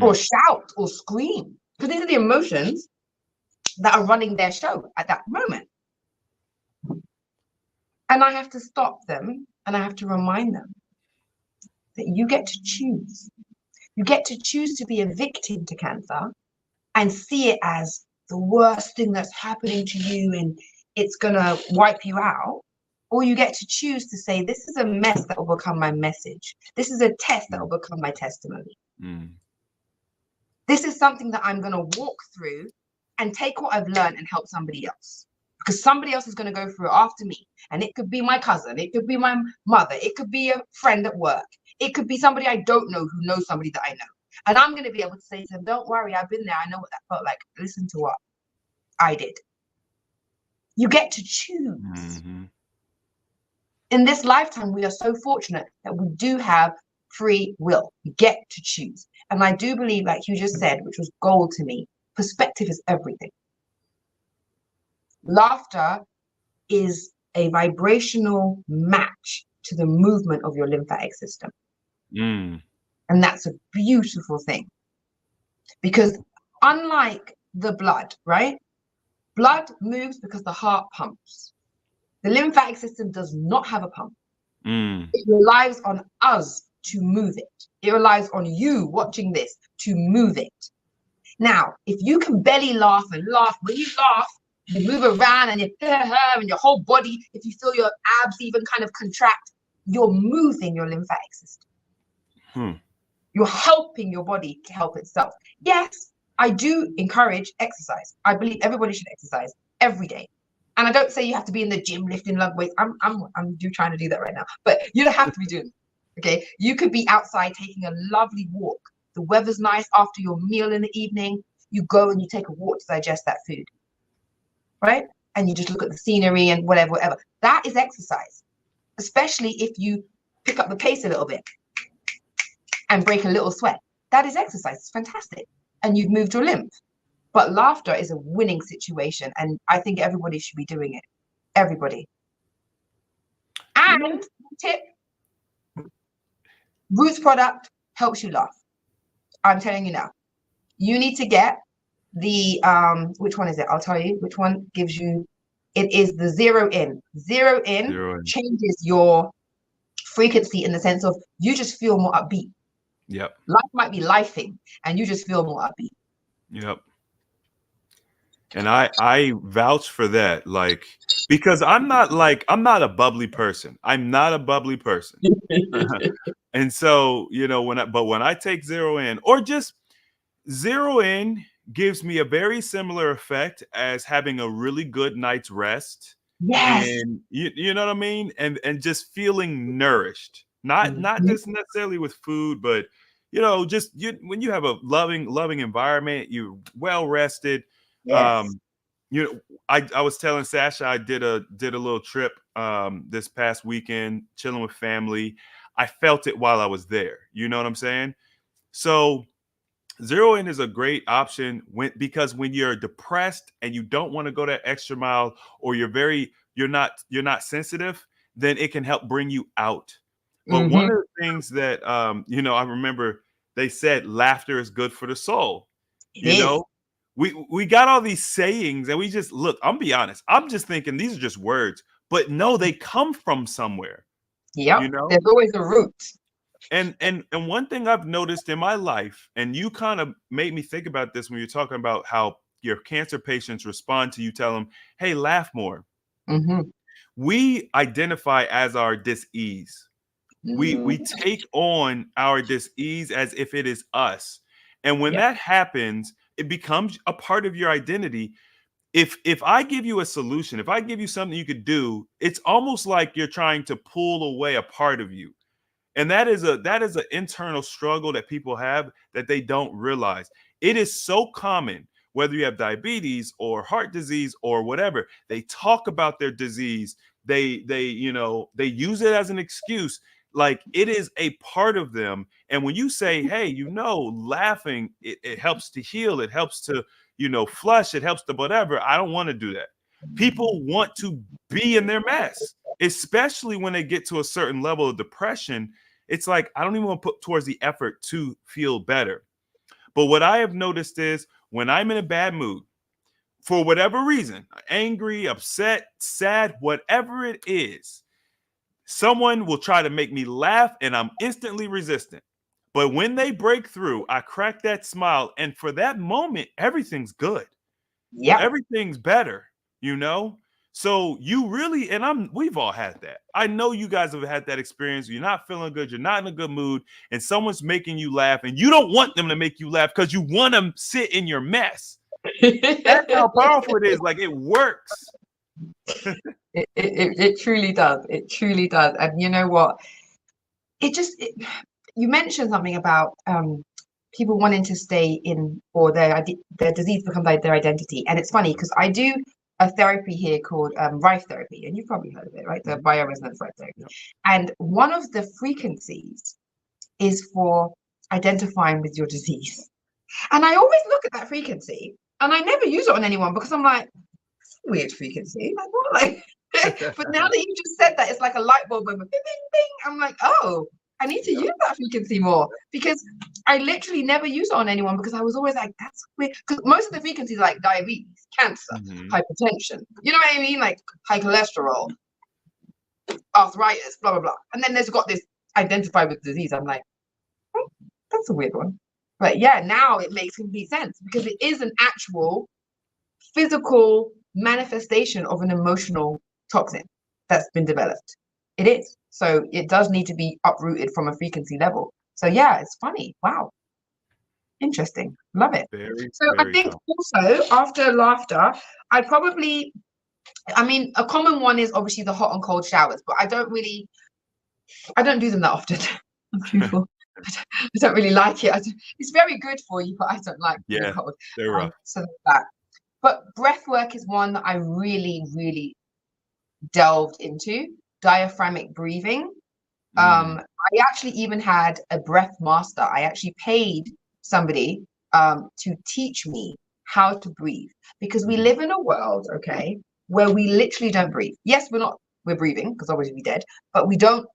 or shout or scream. Because these are the emotions that are running their show at that moment. And I have to stop them and I have to remind them that you get to choose. You get to choose to be a victim to cancer and see it as the worst thing that's happening to you and it's going to wipe you out. Or you get to choose to say, this is a mess that will become my message. This is a test that will become my testimony. This is something that I'm going to walk through and take what I've learned and help somebody else. Because somebody else is going to go through it after me. And it could be my cousin. It could be my mother. It could be a friend at work. It could be somebody I don't know who knows somebody that I know. And I'm going to be able to say to them, don't worry, I've been there. I know what that felt like. Listen to what I did. You get to choose. In this lifetime, we are so fortunate that we do have free will. We get to choose. And I do believe, like you just said, which was gold to me, perspective is everything. Laughter is a vibrational match to the movement of your lymphatic system. And that's a beautiful thing. Because unlike the blood, right? Blood moves because the heart pumps. The lymphatic system does not have a pump. It relies on us to move it. It relies on you watching this to move it. Now, if you can belly laugh and laugh, when you laugh, you move around and your whole body, if you feel your abs even kind of contract, you're moving your lymphatic system. You're helping your body to help itself. Yes, I do encourage exercise. I believe everybody should exercise every day. And I don't say you have to be in the gym lifting lug weights. I'm trying to do that right now, but you don't have to be doing it. Okay, you could be outside taking a lovely walk. The weather's nice after your meal in the evening. You go and you take a walk to digest that food, right? And you just look at the scenery and whatever. That is exercise, especially if you pick up the pace a little bit and break a little sweat. That is exercise. It's fantastic. And you've moved your lymph. But laughter is a winning situation. And I think everybody should be doing it. Everybody. And tip, Roots product helps you laugh. I'm telling you now. You need to get the, which one is it? I'll tell you which one gives you, it is the zero in. Zero in changes your frequency in the sense of you just feel more upbeat. Yep. Life might be lifing and you just feel more upbeat. Yep. And I vouch for that, like, because I'm not a bubbly person. I'm not a bubbly person. And so, you know, when I take zero in, or just zero in gives me a very similar effect as having a really good night's rest. Yes. And you know what I mean? And just feeling nourished. Not just necessarily with food, but you know, just when you have a loving environment, you're well rested. Yes. You know, I was telling Sasha I did a little trip this past weekend, chilling with family. I felt it while I was there. You know what I'm saying? So zero in is a great option because when you're depressed and you don't want to go that extra mile, or you're not sensitive, then it can help bring you out. But one of the things that you know, I remember they said laughter is good for the soul. You know, we got all these sayings and we just look, I'm be honest, I'm just thinking these are just words, but no, they come from somewhere. Yeah, you know, there's always a root. And one thing I've noticed in my life, and you kind of made me think about this when you're talking about how your cancer patients respond to you, tell them, hey, laugh more. Mm-hmm. We identify as our dis-ease. We take on our dis-ease as if it is us. And when that happens, it becomes a part of your identity. If I give you a solution, if I give you something you could do, it's almost like you're trying to pull away a part of you. And that is an internal struggle that people have that they don't realize. It is so common, whether you have diabetes or heart disease or whatever, they talk about their disease. They use it as an excuse. Like it is a part of them. And when you say, hey, laughing, it helps to heal, it helps to, flush, it helps to whatever. I don't want to do that. People want to be in their mess, especially when they get to a certain level of depression. It's like, I don't even want to put towards the effort to feel better. But what I have noticed is when I'm in a bad mood, for whatever reason, angry, upset, sad, whatever it is, someone will try to make me laugh and I'm instantly resistant. But when they break through, I crack that smile. And for that moment, everything's good. Yeah. Everything's better, So you really, and we've all had that. I know you guys have had that experience. You're not feeling good. You're not in a good mood. And someone's making you laugh and you don't want them to make you laugh because you want them to sit in your mess. That's how powerful it is. Like it works. It truly does. It truly does. And you know what? You mentioned something about people wanting to stay in, or their disease becomes their identity. And it's funny because I do a therapy here called Rife therapy, and you've probably heard of it, right? The bioresonance Rife therapy. And one of the frequencies is for identifying with your disease. And I always look at that frequency, and I never use it on anyone because I'm like, weird frequency. Like what? Like, but now that you just said that, it's like a light bulb going bing, bing, bing. I'm like, oh, I need to use that frequency more because I literally never use it on anyone because I was always like, that's weird. Because most of the frequencies are like diabetes, cancer, hypertension, you know what I mean? Like high cholesterol, arthritis, blah, blah, blah. And then there's got this identify with disease. I'm like, oh, that's a weird one. But yeah, now it makes complete sense because it is an actual physical manifestation of an emotional toxin that's been developed. It is. So it does need to be uprooted from a frequency level. So yeah, it's funny. Wow. Interesting. Love it. I think also after laughter, a common one is obviously the hot and cold showers, but I don't do them that often. I don't really like it. It's very good for you, but I don't like the cold. They're rough. So that. But breath work is one that I really, really delved into. Diaphragmic breathing. I actually even had a breath master. I actually paid somebody to teach me how to breathe because we live in a world, okay, where we literally don't breathe. Yes, we're breathing because obviously we're dead, but we don't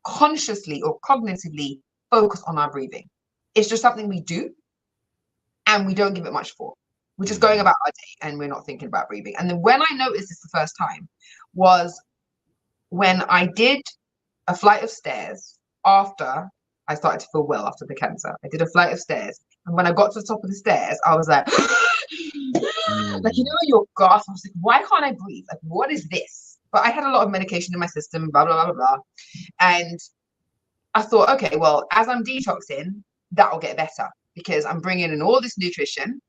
consciously or cognitively focus on our breathing. It's just something we do and we don't give it much thought. We're just going about our day and we're not thinking about breathing. And then when I noticed this the first time was when I did a flight of stairs after I started to feel well after the cancer. I did a flight of stairs. And when I got to the top of the stairs, I was like, like, your gasp. I was like, why can't I breathe? Like, what is this? But I had a lot of medication in my system, blah, blah, blah, blah, blah. And I thought, okay, well, as I'm detoxing, that'll get better because I'm bringing in all this nutrition.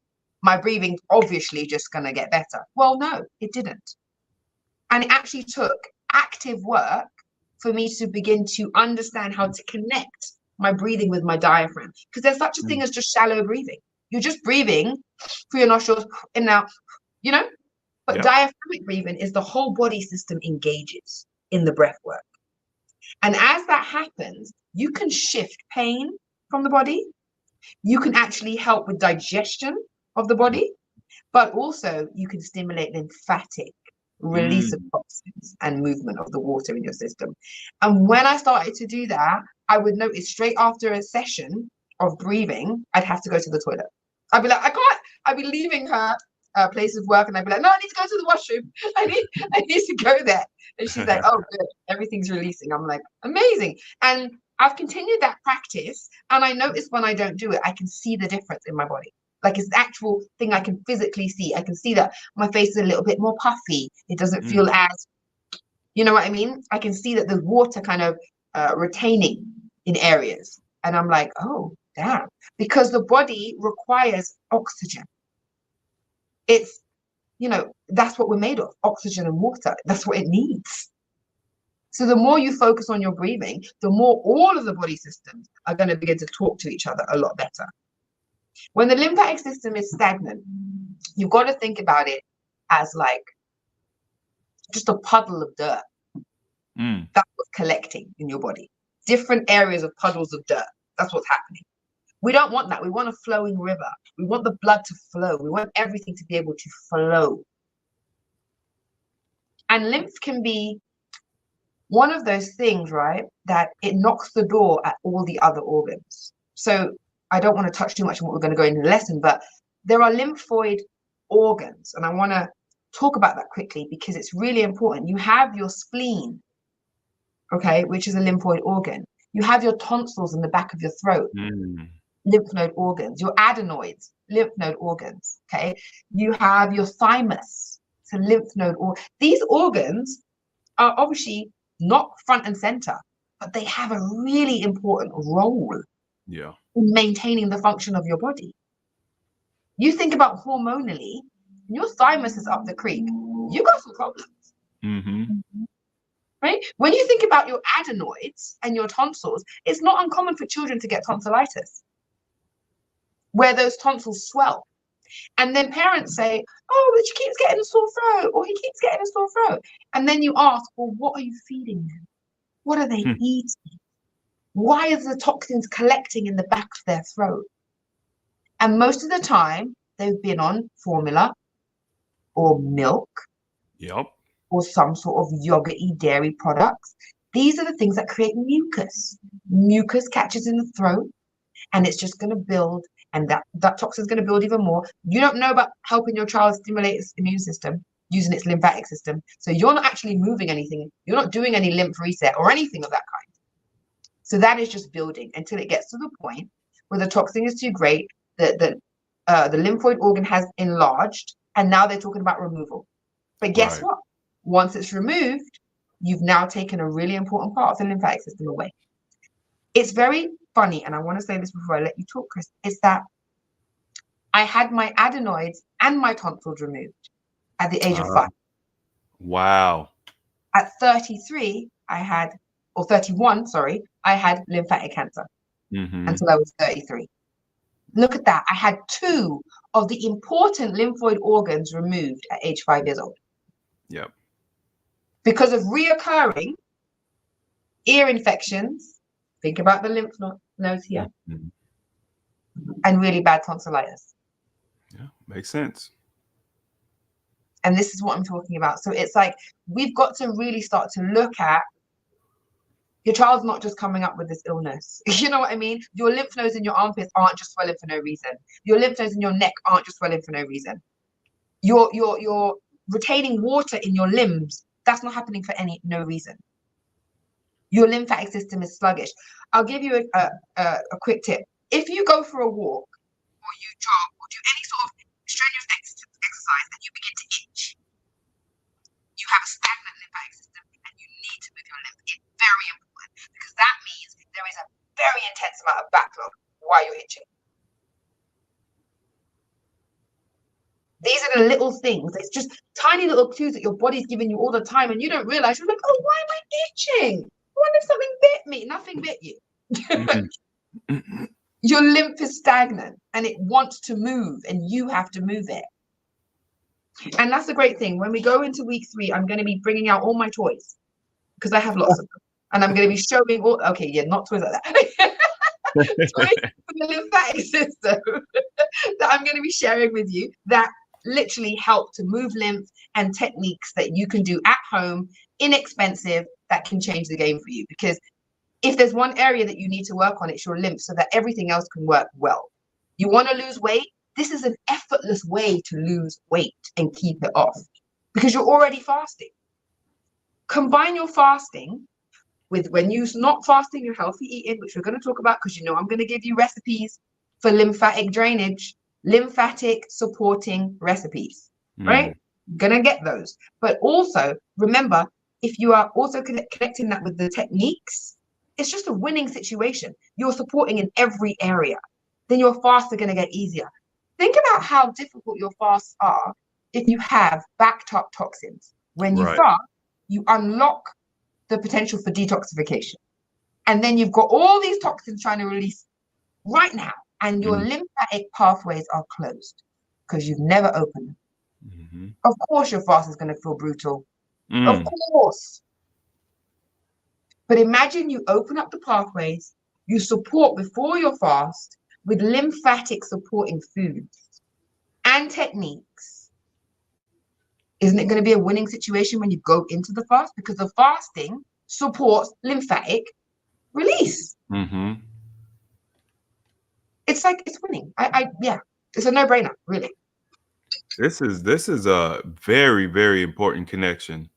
My breathing obviously just going to get better. Well, no, it didn't. And it actually took active work for me to begin to understand how to connect my breathing with my diaphragm. Because there's such a thing as just shallow breathing. You're just breathing through your nostrils in and out, But diaphragmic breathing is the whole body system engages in the breath work. And as that happens, you can shift pain from the body. You can actually help with digestion of the body, but also you can stimulate lymphatic release of toxins and movement of the water in your system. And when I started to do that, I would notice straight after a session of breathing, I'd have to go to the toilet. I'd be like, I can't. I'd be leaving her place of work, and I'd be like, no, I need to go to the washroom. I need to go there. And she's like, oh, good, everything's releasing. I'm like, amazing. And I've continued that practice, and I notice when I don't do it, I can see the difference in my body. Like, it's the actual thing I can physically see. I can see that my face is a little bit more puffy. It doesn't feel as, you know what I mean? I can see that the water kind of retaining in areas. And I'm like, oh, damn. Because the body requires oxygen. It's, you know, that's what we're made of, oxygen and water. That's what it needs. So the more you focus on your breathing, the more all of the body systems are going to begin to talk to each other a lot better. When the lymphatic system is stagnant, you've got to think about it as like just a puddle of dirt. That's what's collecting in your body. Different areas of puddles of dirt. That's what's happening. We don't want that. We want a flowing river. We want the blood to flow. We want everything to be able to flow. And lymph can be one of those things, right, that it knocks the door at all the other organs. So I don't want to touch too much on what we're going to go into the lesson, but there are lymphoid organs. And I want to talk about that quickly because it's really important. You have your spleen, okay, which is a lymphoid organ. You have your tonsils in the back of your throat, lymph node organs. Your adenoids, lymph node organs, okay? You have your thymus, it's a lymph node. These organs are obviously not front and center, but they have a really important role in maintaining the function of your body. You think about hormonally, your thymus is up the creek, you got some problems. Right? When you think about your adenoids and your tonsils, it's not uncommon for children to get tonsillitis, where those tonsils swell. And then parents say, oh, but she keeps getting a sore throat, or he keeps getting a sore throat. And then you ask, well, what are you feeding them? What are they eating? Why is the toxins collecting in the back of their throat? And most of the time, they've been on formula or milk. Or some sort of yogurty dairy products. These are the things that create mucus. Mucus catches in the throat, and it's just going to build, and that toxin is going to build even more. You don't know about helping your child stimulate its immune system using its lymphatic system. So you're not actually moving anything. You're not doing any lymph reset or anything of that kind. So that is just building until it gets to the point where the toxin is too great, the lymphoid organ has enlarged, and now they're talking about removal. But guess what? Once it's removed, you've now taken a really important part of the lymphatic system away. It's very funny, and I want to say this before I let you talk, Chris, is that I had my adenoids and my tonsils removed at the age of 5. Wow. At 33, or 31, sorry, I had lymphatic cancer until I was 33. Look at that. I had 2 of the important lymphoid organs removed at age 5 years old. Because of reoccurring ear infections, think about the lymph nodes here, and really bad tonsillitis. Makes sense. And this is what I'm talking about. So it's like, we've got to really start to look at, your child's not just coming up with this illness. You know what I mean? Your lymph nodes in your armpits aren't just swelling for no reason. Your lymph nodes in your neck aren't just swelling for no reason. You're retaining water in your limbs. That's not happening for no reason. Your lymphatic system is sluggish. I'll give you a quick tip. If you go for a walk, or you jog, or do any sort of strenuous exercise and you begin to itch, you have a stagnant lymphatic system and you need to move your lymph. It's very important because that means there is a very intense amount of backlog while you're itching. These are the little things. It's just tiny little clues that your body's giving you all the time, and you don't realize. You're like, oh, why am I itching? I wonder if something bit me. Nothing bit you. Your lymph is stagnant, and it wants to move, and you have to move it. And that's the great thing. When we go into week 3, I'm going to be bringing out all my toys because I have lots of them, and I'm going to be showing all. Okay, yeah, not toys like that. Toys for the lymphatic system that I'm going to be sharing with you that literally help to move lymph, and techniques that you can do at home, inexpensive, that can change the game for you. Because if there's one area that you need to work on, it's your lymph, so that everything else can work well. You want to lose weight, this is an effortless way to lose weight and keep it off because you're already fasting. Combine your fasting with when you're not fasting, your healthy eating, which we're going to talk about because I'm going to give you recipes for lymphatic drainage, lymphatic supporting recipes, right? Gonna get those. But also remember, if you are also connecting that with the techniques, it's just a winning situation. You're supporting in every area. Then your fasts are going to get easier. Think about how difficult your fasts are if you have backed up toxins. When you fast, you unlock the potential for detoxification. And then you've got all these toxins trying to release right now. And your lymphatic pathways are closed because you've never opened them. Of course, your fast is going to feel brutal. Of course. But imagine you open up the pathways, you support before your fast with lymphatic supporting foods and techniques. Isn't it going to be a winning situation when you go into the fast? Because the fasting supports lymphatic release. It's like it's winning. Yeah, it's a no-brainer, really. This is a very, very important connection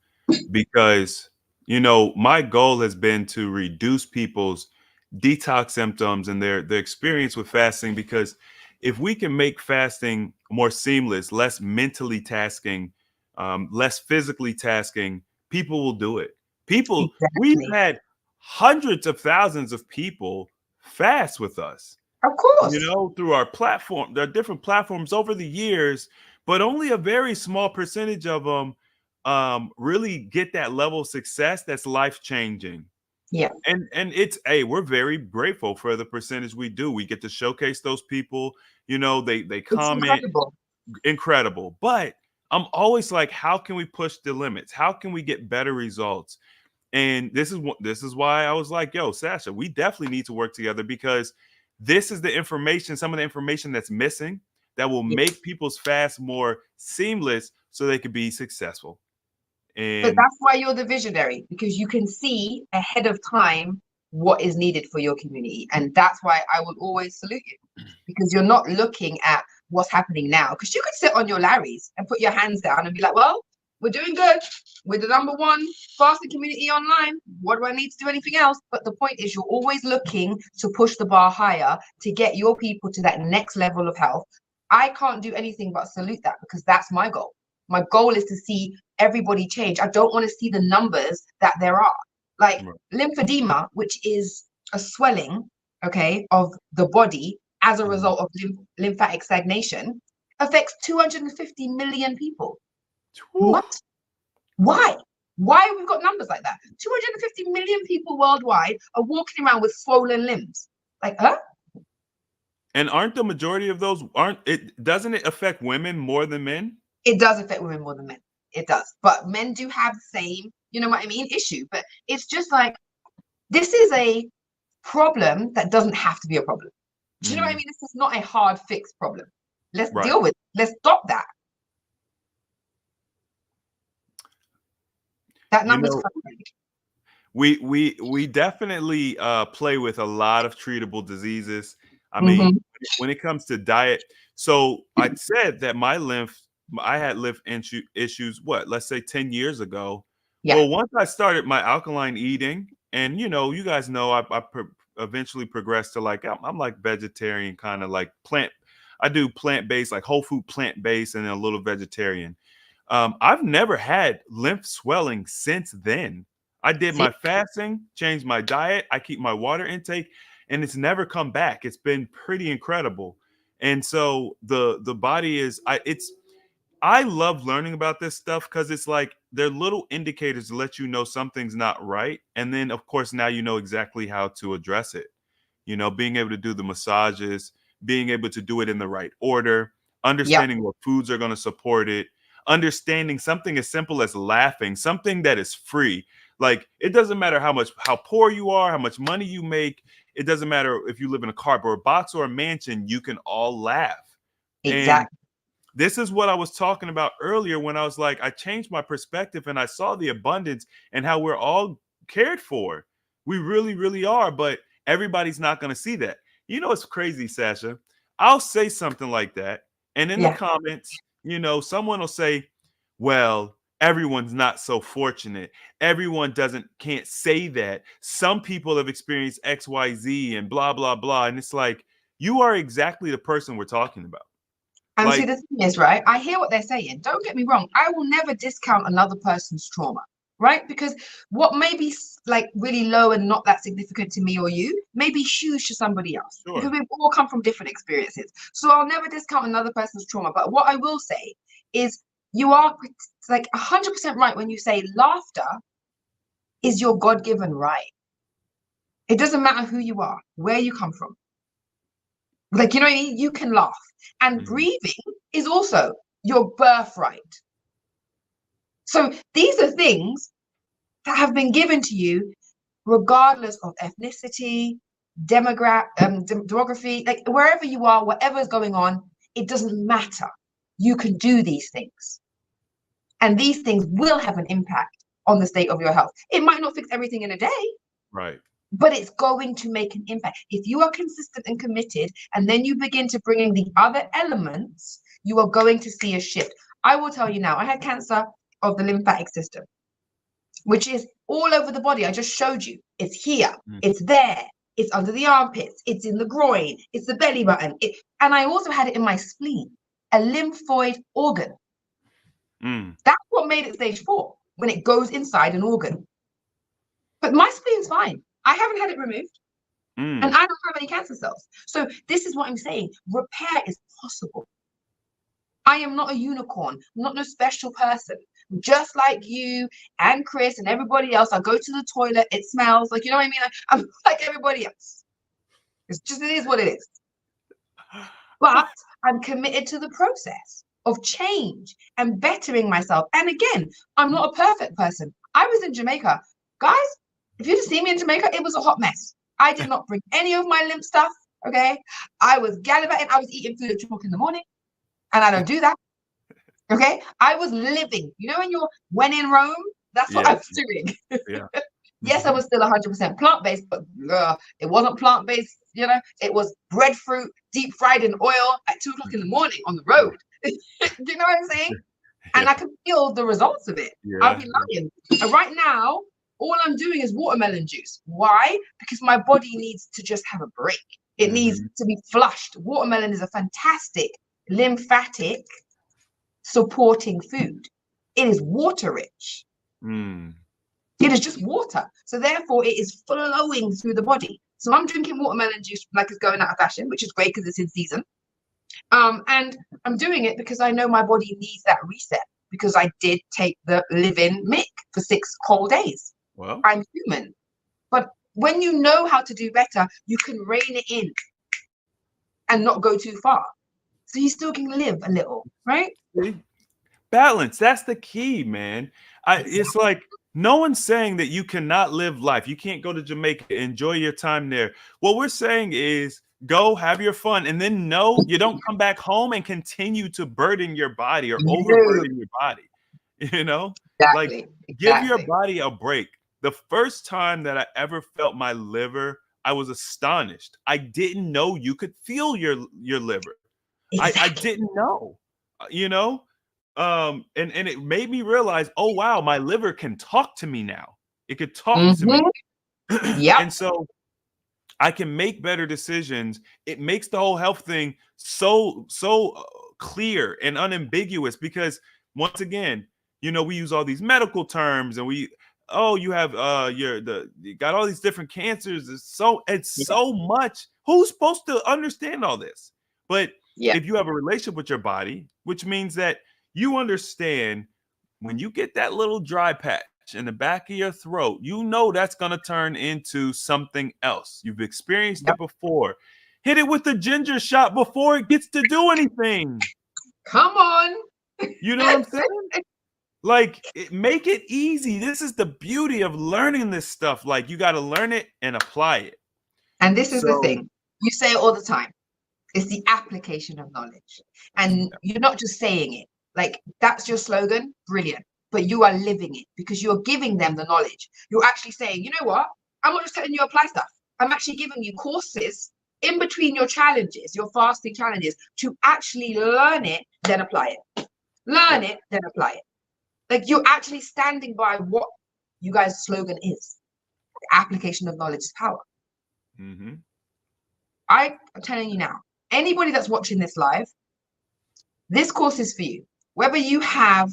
because my goal has been to reduce people's detox symptoms and their experience with fasting, because if we can make fasting more seamless, less mentally tasking, less physically tasking, people will do it. We've had hundreds of thousands of people fast with us. Of course. Through our platform, there are different platforms over the years, but only a very small percentage of them really get that level of success that's life-changing. Yeah. And we're very grateful for the percentage we do. We get to showcase those people, they comment. Incredible. But I'm always like, how can we push the limits? How can we get better results? And this is why I was like, yo, Sasha, we definitely need to work together, because this is the information, some of the information that's missing that will make people's fast more seamless so they could be successful. But that's why you're the visionary, because you can see ahead of time what is needed for your community. And that's why I will always salute you, because you're not looking at what's happening now. Because you could sit on your Larrys and put your hands down and be like, well, we're doing good. We're the #1 fasting community online. What do I need to do anything else? But the point is, you're always looking to push the bar higher to get your people to that next level of health. I can't do anything but salute that, because that's my goal. My goal is to see everybody change. I don't want to see the numbers that there are. Like lymphedema, which is a swelling, of the body as a result of lymphatic stagnation, affects 250 million people. What? Why? Why have we got numbers like that? 250 million people worldwide are walking around with swollen limbs. Like, huh? And aren't the majority of those, doesn't it affect women more than men? It does affect women more than men. It does. But men do have the same, issue. But it's just like, this is a problem that doesn't have to be a problem. Do you know what I mean? This is not a hard fix problem. Let's deal with it. Let's stop that. That number's we definitely play with a lot of treatable diseases. I mean, when it comes to diet, so I said that I had lymph issues, let's say 10 years ago. Yeah. Well, once I started my alkaline eating, and you guys know, I eventually progressed to like, I'm like vegetarian, kind of like I do plant-based, like whole food plant-based, and then a little vegetarian. I've never had lymph swelling since then. I did my fasting, changed my diet, I keep my water intake, and it's never come back. It's been pretty incredible. And so the body is, I love learning about this stuff, because it's like they're little indicators to let you know something's not right. And then, of course, now you know exactly how to address it. Being able to do the massages, being able to do it in the right order, understanding what foods are going to support it, understanding something as simple as laughing, something that is free. Like, it doesn't matter how poor you are, how much money you make. It doesn't matter if you live in a cardboard box or a mansion, you can all laugh. Exactly. And this is what I was talking about earlier when I was like, I changed my perspective and I saw the abundance and how we're all cared for. We really, really are. But everybody's not going to see that. It's crazy, Sasha. I'll say something like that, And in the comments, you know, someone will say, well, everyone's not so fortunate. Everyone can't say that. Some people have experienced XYZ and blah, blah, blah. And it's like, you are exactly the person we're talking about. And Like, see, the thing is, right, I hear what they're saying. Don't get me wrong. I will never discount another person's trauma, right? Because what may be like really low and not that significant to me or you may be huge to somebody else. Sure. Because we've all come from different experiences. So I'll never discount another person's trauma. But what I will say is you are like 100% right when you say laughter is your God-given right. It doesn't matter who you are, where you come from. Like, you know what I mean? You can laugh. And breathing is also your birthright. So these are things that have been given to you regardless of ethnicity, demography, like wherever you are, whatever's going on, it doesn't matter. You can do these things. And these things will have an impact on the state of your health. It might not fix everything in a day. right. But it's going to make an impact. If you are consistent and committed, and then you begin to bring in the other elements, you are going to see a shift. I will tell you now, I had cancer of the lymphatic system, which is all over the body. I just showed you. It's here, it's there, it's under the armpits, it's in the groin, it's the belly button. And I also had it in my spleen, a lymphoid organ. That's what made it stage 4, when it goes inside an organ. But my spleen's fine. I haven't had it removed, and I don't have any cancer cells. So this is what I'm saying. Repair is possible. I am not a unicorn. I'm not no special person. Just like you and Chris and everybody else, I go to the toilet. It smells like, you know what I mean? I'm like everybody else. It is what it is. But I'm committed to the process of change and bettering myself. And again, I'm not a perfect person. I was in Jamaica. Guys, if you'd seen me in Jamaica, it was a hot mess. I did not bring any of my lymph stuff, okay? I was gallivanting. I was eating food at 2 o'clock in the morning, and I don't do that, okay? I was living. You know when in Rome? That's what I was doing. Yes, I was still 100% plant-based, but it wasn't plant-based, you know? It was breadfruit, deep fried in oil at 2 o'clock in the morning on the road. Do you know what I'm saying? And I can feel the results of it. I'll be lying. And right now, all I'm doing is watermelon juice. Why? Because my body needs to just have a break. It needs to be flushed. Watermelon is a fantastic lymphatic supporting food. It is water rich. It is just water. So therefore, it is flowing through the body. So I'm drinking watermelon juice like it's going out of fashion, which is great because it's in season. And I'm doing it because I know my body needs that reset, because I did take the live-in mick for 6 whole days. Well, I'm human. But when you know how to do better, you can rein it in and not go too far. So you still can live a little, right? Balance. That's the key, man. It's like no one's saying that you cannot live life. You can't go to Jamaica, enjoy your time there. What we're saying is go have your fun, and then no, you don't come back home and continue to burden your body or overburden your body. You know, like give your body a break. The first time that I ever felt my liver, I was astonished. I didn't know you could feel your liver. I didn't know, you know, and it made me realize, oh wow, my liver can talk to me now. It could talk to me. And so I can make better decisions. It makes the whole health thing so clear and unambiguous, because once again, you know, we use all these medical terms and you have you got all these different cancers. It's so much. Who's supposed to understand all this? But if you have a relationship with your body, which means that you understand when you get that little dry patch in the back of your throat, you know that's going to turn into something else. You've experienced it before. Hit it with the ginger shot before it gets to do anything. Come on. You know what I'm saying? Like, make it easy. This is the beauty of learning this stuff. Like, you got to learn it and apply it. And this is the thing. You say it all the time. It's the application of knowledge. And you're not just saying it. Like, that's your slogan. Brilliant. But you are living it, because you're giving them the knowledge. You're actually saying, you know what? I'm not just telling you apply stuff. I'm actually giving you courses in between your challenges, your fasting challenges, to actually learn it, then apply it. Learn it, then apply it. Like, you're actually standing by what you guys' slogan is. The application of knowledge is power. Mm-hmm. I'm telling you now, anybody that's watching this live, this course is for you. Whether you have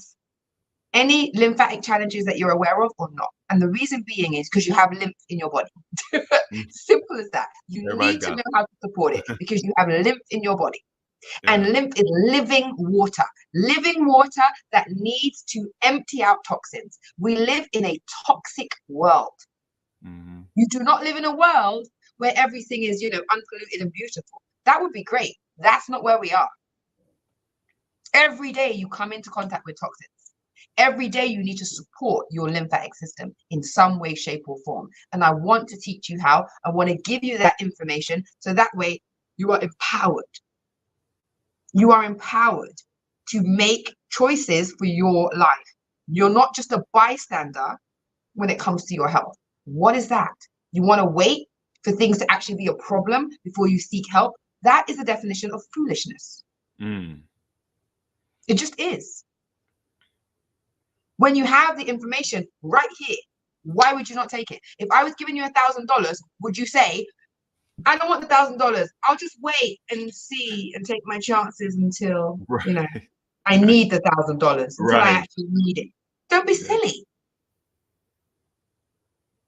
any lymphatic challenges that you're aware of or not. And the reason being is because you have lymph in your body. Simple as that. You Everybody need to got know how to support it because you have lymph in your body. Yeah. And lymph is living water that needs to empty out toxins. We live in a toxic world. Mm-hmm. You do not live in a world where everything is, unpolluted and beautiful. That would be great. That's not where we are. Every day you come into contact with toxins. Every day you need to support your lymphatic system in some way, shape, or form. And I want to teach you how. I want to give you that information so that way you are empowered. You are empowered to make choices for your life. You're not just a bystander when it comes to your health. What is that? You want to wait for things to actually be a problem before you seek help? That is a definition of foolishness. It just is. When you have the information right here, why would you not take it? If I was giving you $1,000, would you say, I don't want the $1,000. I'll just wait and see and take my chances until, I need the $1,000 until I actually need it. Don't be silly.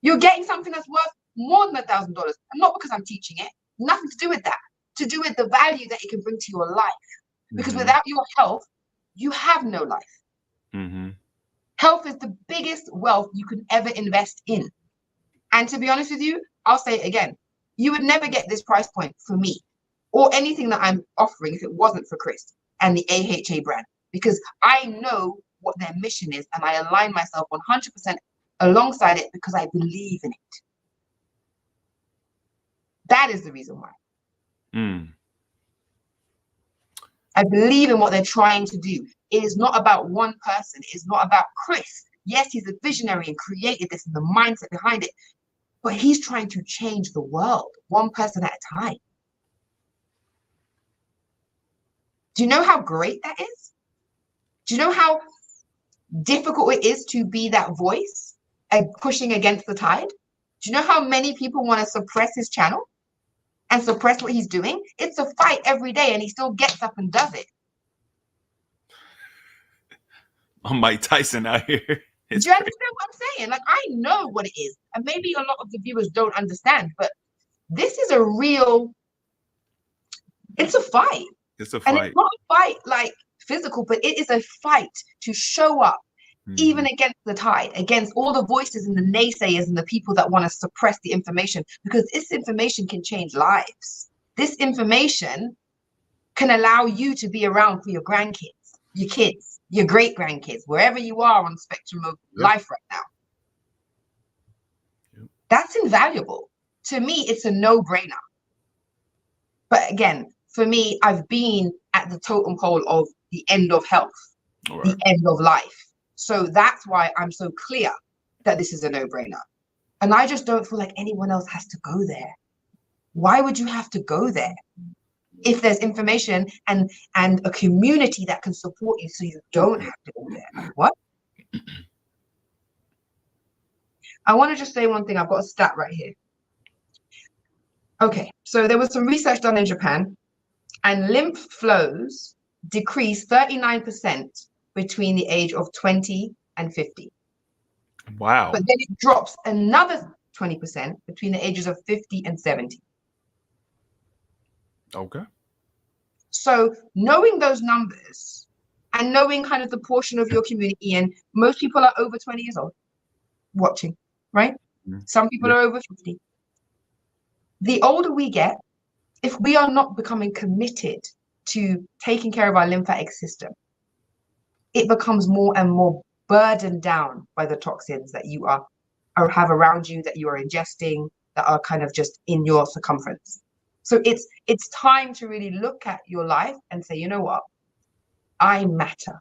You're getting something that's worth more than $1,000. And not because I'm teaching it. Nothing to do with that. To do with the value that it can bring to your life. Because without your health, you have no life. Mm-hmm. Health is the biggest wealth you can ever invest in. And to be honest with you, I'll say it again. You would never get this price point for me or anything that I'm offering if it wasn't for Chris and the AHA brand, because I know what their mission is and I align myself 100% alongside it because I believe in it. That is the reason why. I believe in what they're trying to do. It is not about one person. It is not about Chris. Yes, he's a visionary and created this and the mindset behind it, but he's trying to change the world one person at a time. Do you know how great that is? Do you know how difficult it is to be that voice and pushing against the tide? Do you know how many people want to suppress his channel and suppress what he's doing? It's a fight every day and he still gets up and does it. I'm Mike Tyson out here. Do you understand what I'm saying? Like, I know what it is. And maybe a lot of the viewers don't understand, but this is a real, it's a fight. It's a fight. And it's not a fight like physical, but it is a fight to show up even against the tide, against all the voices and the naysayers and the people that want to suppress the information, because this information can change lives. This information can allow you to be around for your grandkids, your kids, your great grandkids, wherever you are on the spectrum of life right now. That's invaluable. To me, it's a no-brainer. But again, for me, I've been at the totem pole of the end of health, the end of life. So that's why I'm so clear that this is a no-brainer. And I just don't feel like anyone else has to go there. Why would you have to go there if there's information and a community that can support you so you don't have to go there? What? I want to just say one thing. I've got a stat right here. Okay, so there was some research done in Japan, and lymph flows decreased 39% between the age of 20 and 50. Wow. But then it drops another 20% between the ages of 50 and 70. Okay. So knowing those numbers and knowing kind of the portion of your community, and most people are over 20 years old watching, right? Some people are over 50. The older we get, if we are not becoming committed to taking care of our lymphatic system, it becomes more and more burdened down by the toxins that you are or have around you, that you are ingesting, that are kind of just in your circumference. So it's time to really look at your life and say, you know what? I matter.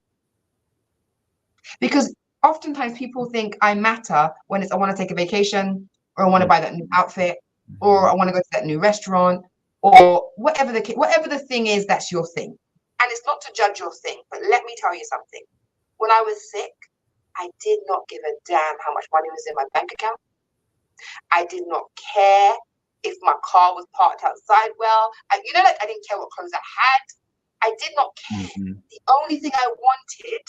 Because oftentimes people think I matter when it's I want to take a vacation, or I want to buy that new outfit, or I want to go to that new restaurant, or whatever the thing is, that's your thing. And it's not to judge your thing, but let me tell you something. When I was sick, I did not give a damn how much money was in my bank account. I did not care if my car was parked outside well. I didn't care what clothes I had. I did not care. The only thing I wanted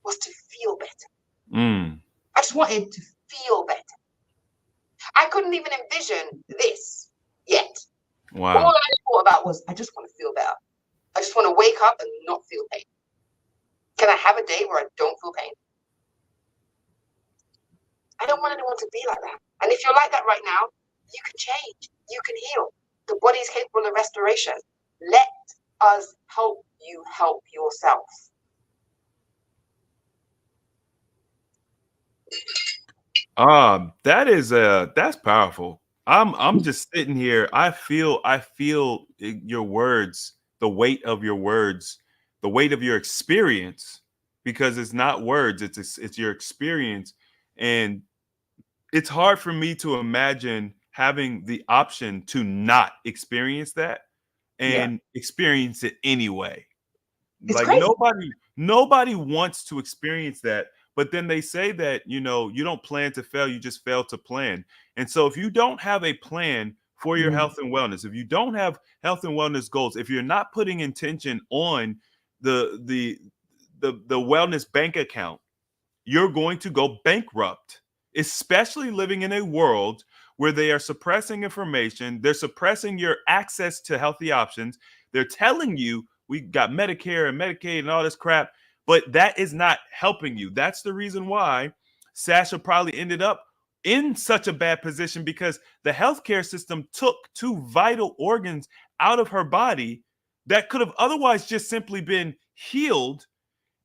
was to feel better. I just wanted to feel better. I couldn't even envision this yet. Wow. All I thought about was, I just want to feel better. I just want to wake up and not feel pain. Can I have a day where I don't feel pain? I don't want anyone to be like that. And if you're like that right now, you can change. You can heal. The body is capable of restoration. Let us help you help yourself. That's powerful. I'm just sitting here. I feel your words, the weight of your words, the weight of your experience, because it's not words, it's your experience. And it's hard for me to imagine having the option to not experience that and experience it anyway. It's Like crazy. nobody wants to experience that, but then they say that, you don't plan to fail, you just fail to plan. And so if you don't have a plan for your health and wellness, if you don't have health and wellness goals, if you're not putting intention on the wellness bank account, you're going to go bankrupt, especially living in a world where they are suppressing information, they're suppressing your access to healthy options. They're telling you we got Medicare and Medicaid and all this crap, but that is not helping you. That's the reason why Sasha probably ended up in such a bad position, because the healthcare system took two vital organs out of her body that could have otherwise just simply been healed,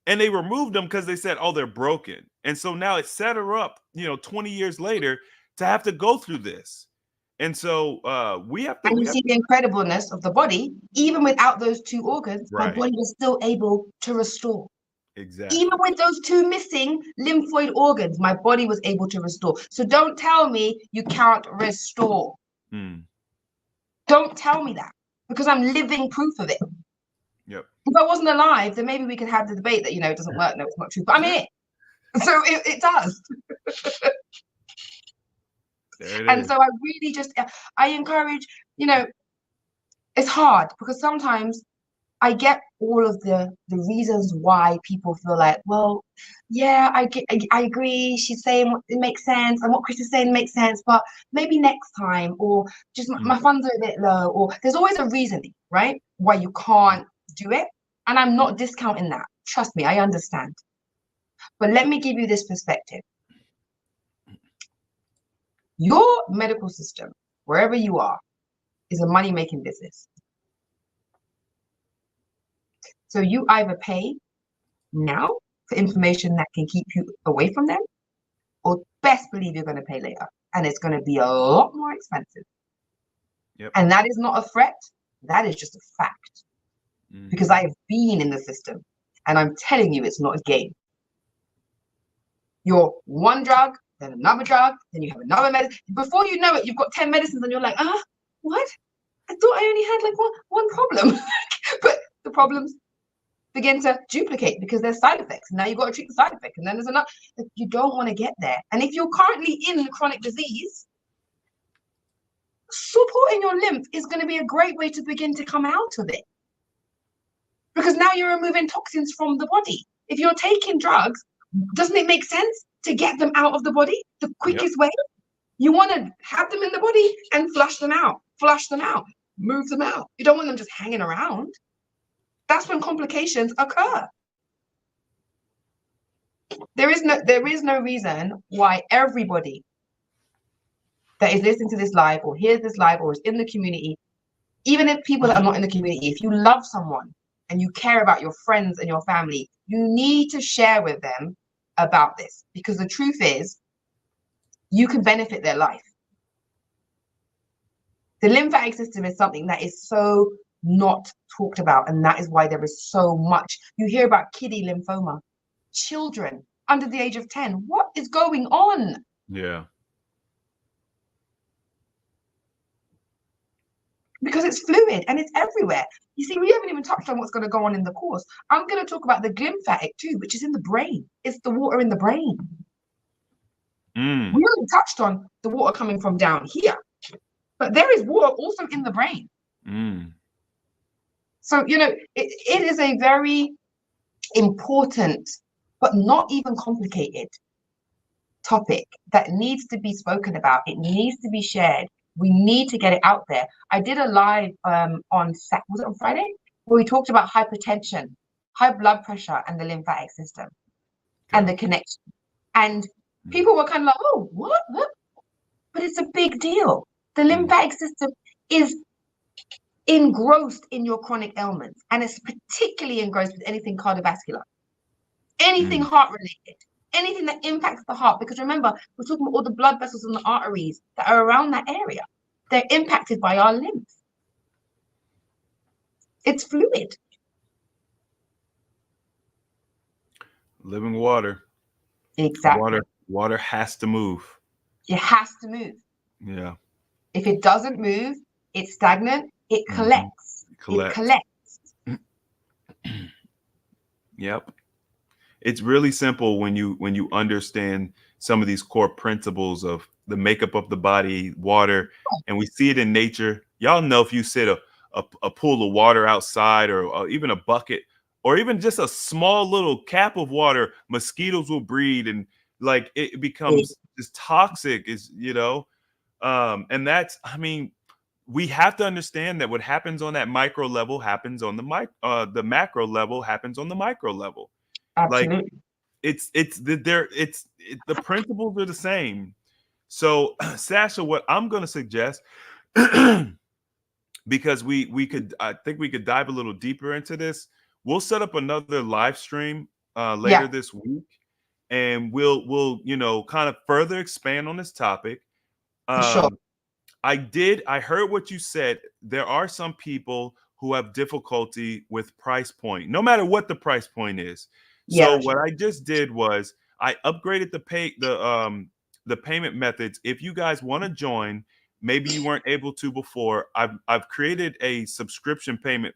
and they removed them because they said, oh, they're broken. And so now it set her up, 20 years later to have to go through this. And so we have to. And you see the incredibleness of the body, even without those two organs, my Right. body was still able to restore. Exactly. Even with those two missing lymphoid organs, my body was able to restore. So don't tell me you can't restore. Don't tell me that, because I'm living proof of it. Yep. If I wasn't alive, then maybe we could have the debate that, it doesn't work. No, it's not true. But I'm here. So it does. And so I really I encourage, it's hard, because sometimes I get all of the reasons why people feel like, well, yeah, I agree. She's saying it makes sense, and what Chris is saying makes sense, but maybe next time, or just my funds are a bit low, or there's always a reasoning, right, why you can't do it. And I'm not discounting that. Trust me, I understand. But let me give you this perspective. Your medical system, wherever you are, is a money-making business. So you either pay now for information that can keep you away from them, or best believe you're going to pay later. And it's going to be a lot more expensive. Yep. And that is not a threat. That is just a fact. Because I have been in the system, and I'm telling you, it's not a game. You're one drug, then another drug, then you have another medicine. Before you know it, you've got 10 medicines, and you're like, what? I thought I only had like one problem. But the problems begin to duplicate because there's side effects. Now you've got to treat the side effect, and then there's another. You don't want to get there. And if you're currently in chronic disease, supporting your lymph is going to be a great way to begin to come out of it. Because now you're removing toxins from the body. If you're taking drugs, doesn't it make sense to get them out of the body the quickest way? You want to have them in the body and flush them out, move them out. You don't want them just hanging around. That's when complications occur. There is no reason why everybody that is listening to this live, or hears this live, or is in the community, even if people that are not in the community, if you love someone and you care about your friends and your family, you need to share with them about this, because the truth is, you can benefit their life. The lymphatic system is something that is so not talked about, and that is why there is so much. You hear about kiddie lymphoma, children under the age of 10. What is going on? Yeah. because it's fluid and it's everywhere. You see, we haven't even touched on what's going to go on in the course. I'm going to talk about the lymphatic too, which is in the brain. It's the water in the brain. We haven't touched on the water coming from down here, but there is water also in the brain. So, you know, it is a very important, but not even complicated topic that needs to be spoken about. It needs to be shared. We need to get it out there. I did a live was it on Friday, where we talked about hypertension, high blood pressure, and the lymphatic system and the connection. And people were kind of like, oh, what? But it's a big deal. The lymphatic system is engrossed in your chronic ailments, and it's particularly engrossed with anything cardiovascular, anything heart related, anything that impacts the heart. Because remember, we're talking about all the blood vessels and the arteries that are around that area. They're impacted by our lymph. It's fluid. Living water. Exactly. Water has to move. It has to move. Yeah. If it doesn't move, it's stagnant. It collects. It collects. Yep. It's really simple when you understand some of these core principles of the makeup of the body, water, and we see it in nature. Y'all know if you sit a pool of water outside, or even a bucket, or even just a small little cap of water, mosquitoes will breed, and like it becomes this toxic, and that's, I mean, we have to understand that what happens on that micro level happens on the macro level happens on the micro level. Absolutely. Like the principles are the same. So Sasha, what I'm going to suggest, because I think we could dive a little deeper into this. We'll set up another live stream later this week, and we'll kind of further expand on this topic. Sure. I heard what you said. There are some people who have difficulty with price point, no matter what the price point is. So what I just did was I upgraded the payment methods. If you guys want to join, maybe you weren't able to before, I've created a subscription payment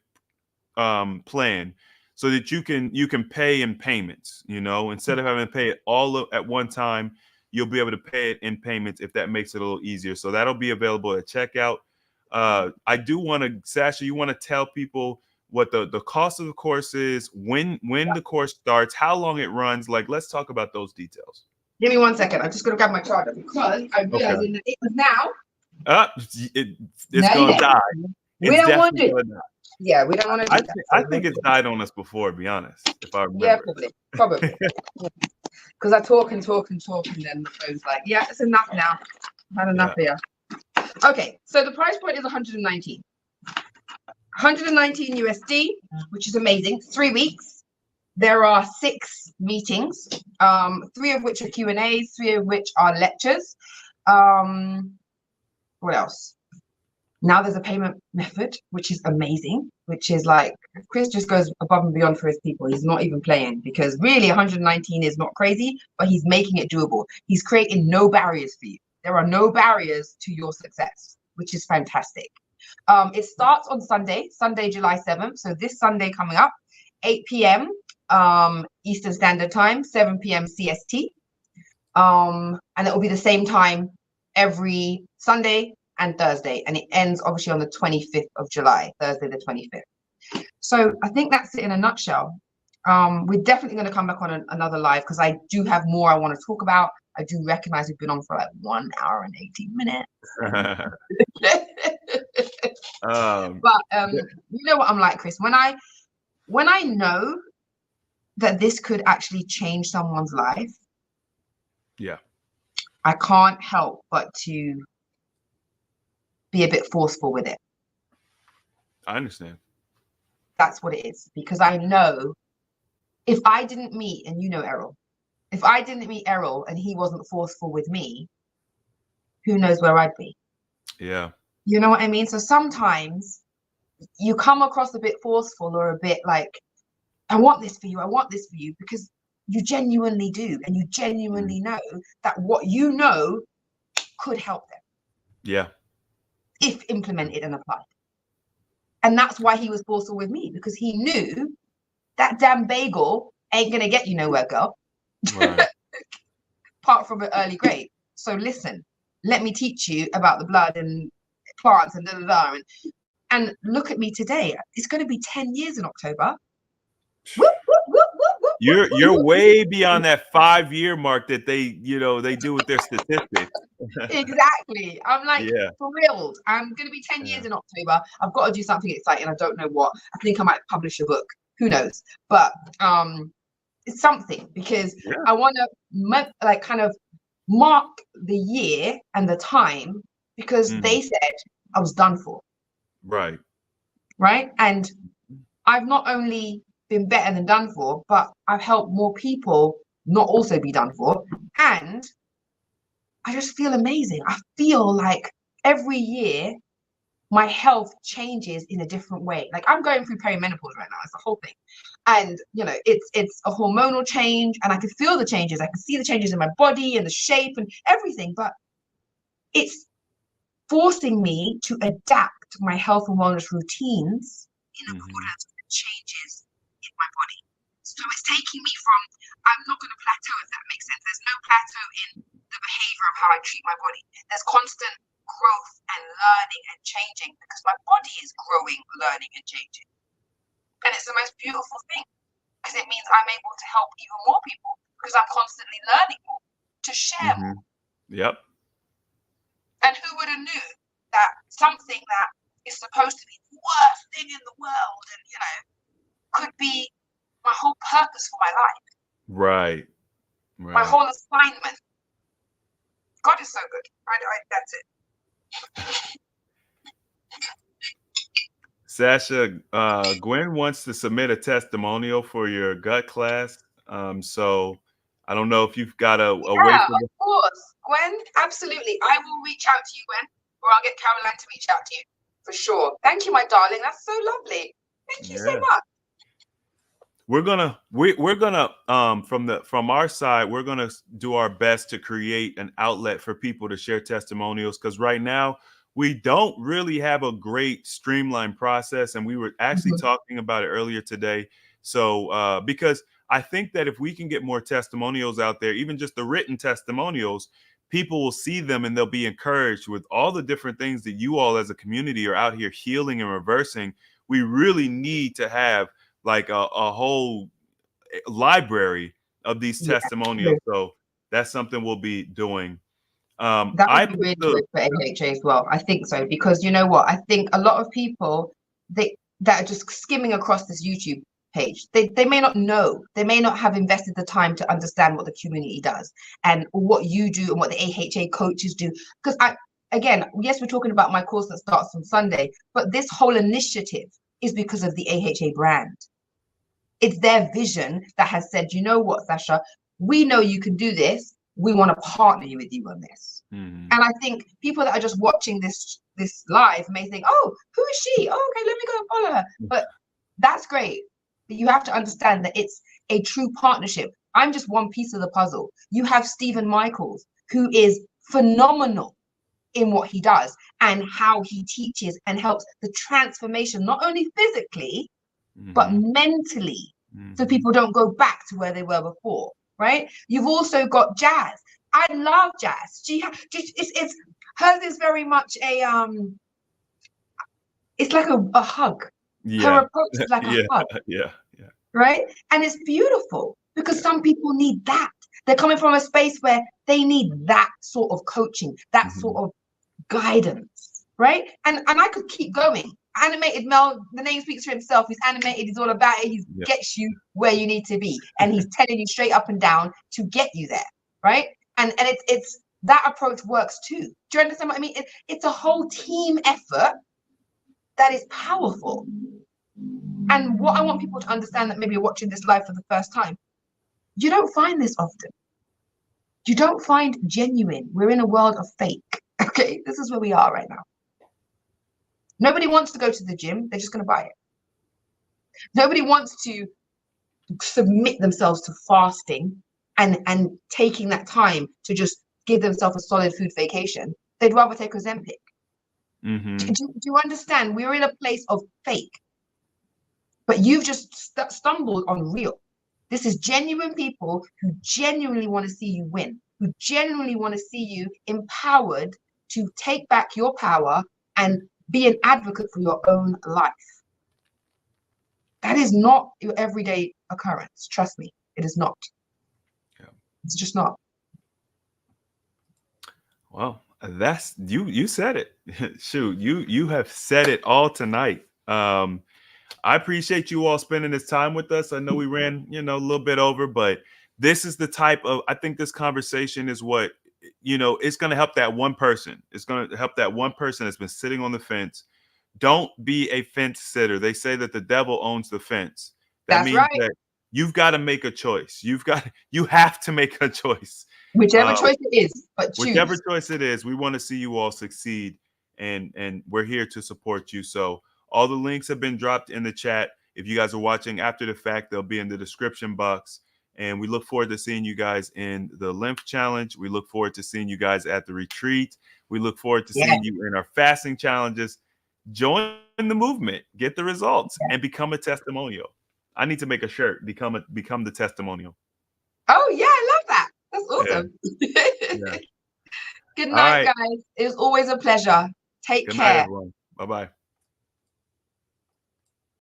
plan so that you can pay in payments. Instead of having to pay it all at one time, you'll be able to pay it in payments if that makes it a little easier. So that'll be available at checkout. I do want to, Sasha, you want to tell people what the cost of the course is, when the course starts, how long it runs. Like, let's talk about those details. Give me 1 second. I'm just going to grab my charger because I'm realizing that it was now. It's going to die. We don't want to. Yeah, we don't want to do that. I think it's died on us before, to be honest, if I remember. Yeah, probably. Because I talk, and then the phone's like, yeah, it's enough now. I've had enough here. Okay, so the price point is 119. 119 USD, which is amazing. 3 weeks. There are 6 meetings, 3 of which are Q&As, 3 of which are lectures. What else? Now there's a payment method, which is amazing, which is like, Chris just goes above and beyond for his people. He's not even playing, because really 119 is not crazy, but he's making it doable. He's creating no barriers for you. There are no barriers to your success, which is fantastic. It starts on Sunday, July 7th. So this Sunday coming up, 8 p.m. Eastern Standard Time, 7 p.m. CST. And it will be the same time every Sunday and Thursday. And it ends obviously on the 25th of July, Thursday the 25th. So I think that's it in a nutshell. We're definitely going to come back on another live, because I do have more I want to talk about. I do recognize we've been on for like 1 hour and 18 minutes. But you know what I'm like, Chris? When I know that this could actually change someone's life, I can't help but to be a bit forceful with it. I understand. That's what it is, because I know if I didn't meet, and Errol, if I didn't meet Errol and he wasn't forceful with me, who knows where I'd be? Yeah. You know what I mean? So sometimes you come across a bit forceful, or a bit like, I want this for you, because you genuinely do. And you genuinely know that what you know could help them. Yeah. If implemented and applied. And that's why he was forceful with me, because he knew that damn bagel ain't gonna get you nowhere, girl. Right. Apart from an early grade. So listen, let me teach you about the blood and plants and and look at me today. It's going to be 10 years in October. Whoop, whoop, whoop, whoop, whoop, You're whoop, whoop. way beyond that 5-year mark that they do with their statistics. Exactly. I'm like thrilled. I'm going to be 10 years in October. I've got to do something exciting. I don't know what. I think I might publish a book. Who knows? But it's something, because I want to like kind of mark the year and the time, because they said I was done for. Right. Right. And I've not only been better than done for, but I've helped more people not also be done for. And I just feel amazing. I feel like every year my health changes in a different way. Like I'm going through perimenopause right now. It's the whole thing. And it's a hormonal change, and I can feel the changes. I can see the changes in my body and the shape and everything, but it's forcing me to adapt my health and wellness routines in accordance with the changes in my body. So it's taking me from, I'm not going to plateau, if that makes sense. There's no plateau in the behavior of how I treat my body. There's constant growth and learning and changing, because my body is growing, learning and changing. And it's the most beautiful thing, because it means I'm able to help even more people, because I'm constantly learning more, to share more. Yep. And who would have knew that something that is supposed to be the worst thing in the world, and could be my whole purpose for my life. Right. My whole assignment. God is so good. That's it. Sasha, Gwen wants to submit a testimonial for your gut class. So I don't know if you've got a way. Of course. Gwen, absolutely. I will reach out to you, Gwen, or I'll get Caroline to reach out to you for sure. Thank you, my darling. That's so lovely. Thank you so much. We're gonna from our side, we're gonna do our best to create an outlet for people to share testimonials, because right now we don't really have a great streamlined process, and we were actually talking about it earlier today. So because I think that if we can get more testimonials out there, even just the written testimonials, people will see them and they'll be encouraged with all the different things that you all as a community are out here healing and reversing. We really need to have like a whole library of these testimonials. So that's something we'll be doing. That would be really good for AHA as well. I think so, because you know what? I think a lot of people that are just skimming across this YouTube page, they may not know, they may not have invested the time to understand what the community does and what you do and what the AHA coaches do. Because yes, we're talking about my course that starts on Sunday, but this whole initiative is because of the AHA brand. It's their vision that has said, you know what, Sasha, we know you can do this. We want to partner with you on this. And I think people that are just watching this live may think, oh, who is she? Oh, okay, let me go and follow her. But that's great. But you have to understand that it's a true partnership. I'm just one piece of the puzzle. You have Stephen Michaels, who is phenomenal in what he does and how he teaches and helps the transformation, not only physically, but mentally, so people don't go back to where they were before, right? You've also got Jazz. I love Jazz. It's hers is very much it's like a hug. Her approach is like a hug. Right? And it's beautiful, because some people need that. They're coming from a space where they need that sort of coaching, that sort of guidance, right? And I could keep going. Animated Mel, the name speaks for himself. He's animated, he's all about it. He gets you where you need to be, and he's telling you straight up and down to get you there, right? And it's that approach works too. Do you understand what I mean? It's a whole team effort that is powerful. And what I want people to understand, that maybe are watching this live for the first time, you don't find this often. You don't find genuine. We're in a world of fake. Okay, this is where we are right now. Nobody wants to go to the gym. They're just going to buy it. Nobody wants to submit themselves to fasting and taking that time to just give themselves a solid food vacation. They'd rather take Ozempic. Mm-hmm. Do you understand? We're in a place of fake, but you've just stumbled on real. This is genuine people who genuinely want to see you win, who genuinely want to see you empowered to take back your power and be an advocate for your own life. That is not your everyday occurrence. Trust me, it is not. Yeah. It's just not. Well, that's you said it. Shoot, you have said it all tonight. I appreciate you all spending this time with us. I know we ran, a little bit over, but this is the type of, I think this conversation is what, it's going to help that one person. It's going to help that one person that's been sitting on the fence. Don't be a fence sitter. They say that the devil owns the fence. That That's means right. that you've got to make a choice. You have to make a choice. Whichever choice it is, but choose. Whichever choice it is, we want to see you all succeed, and we're here to support you. So all the links have been dropped in the chat. If you guys are watching after the fact, they'll be in the description box. And we look forward to seeing you guys in the Lymph Challenge. We look forward to seeing you guys at the retreat. We look forward to seeing you in our fasting challenges. Join the movement, get the results, and become a testimonial. I need to make a shirt, become the testimonial. Oh yeah, I love that. That's awesome. Yeah. Good night, guys. It was always a pleasure. Take care. Good night, everyone. Bye-bye.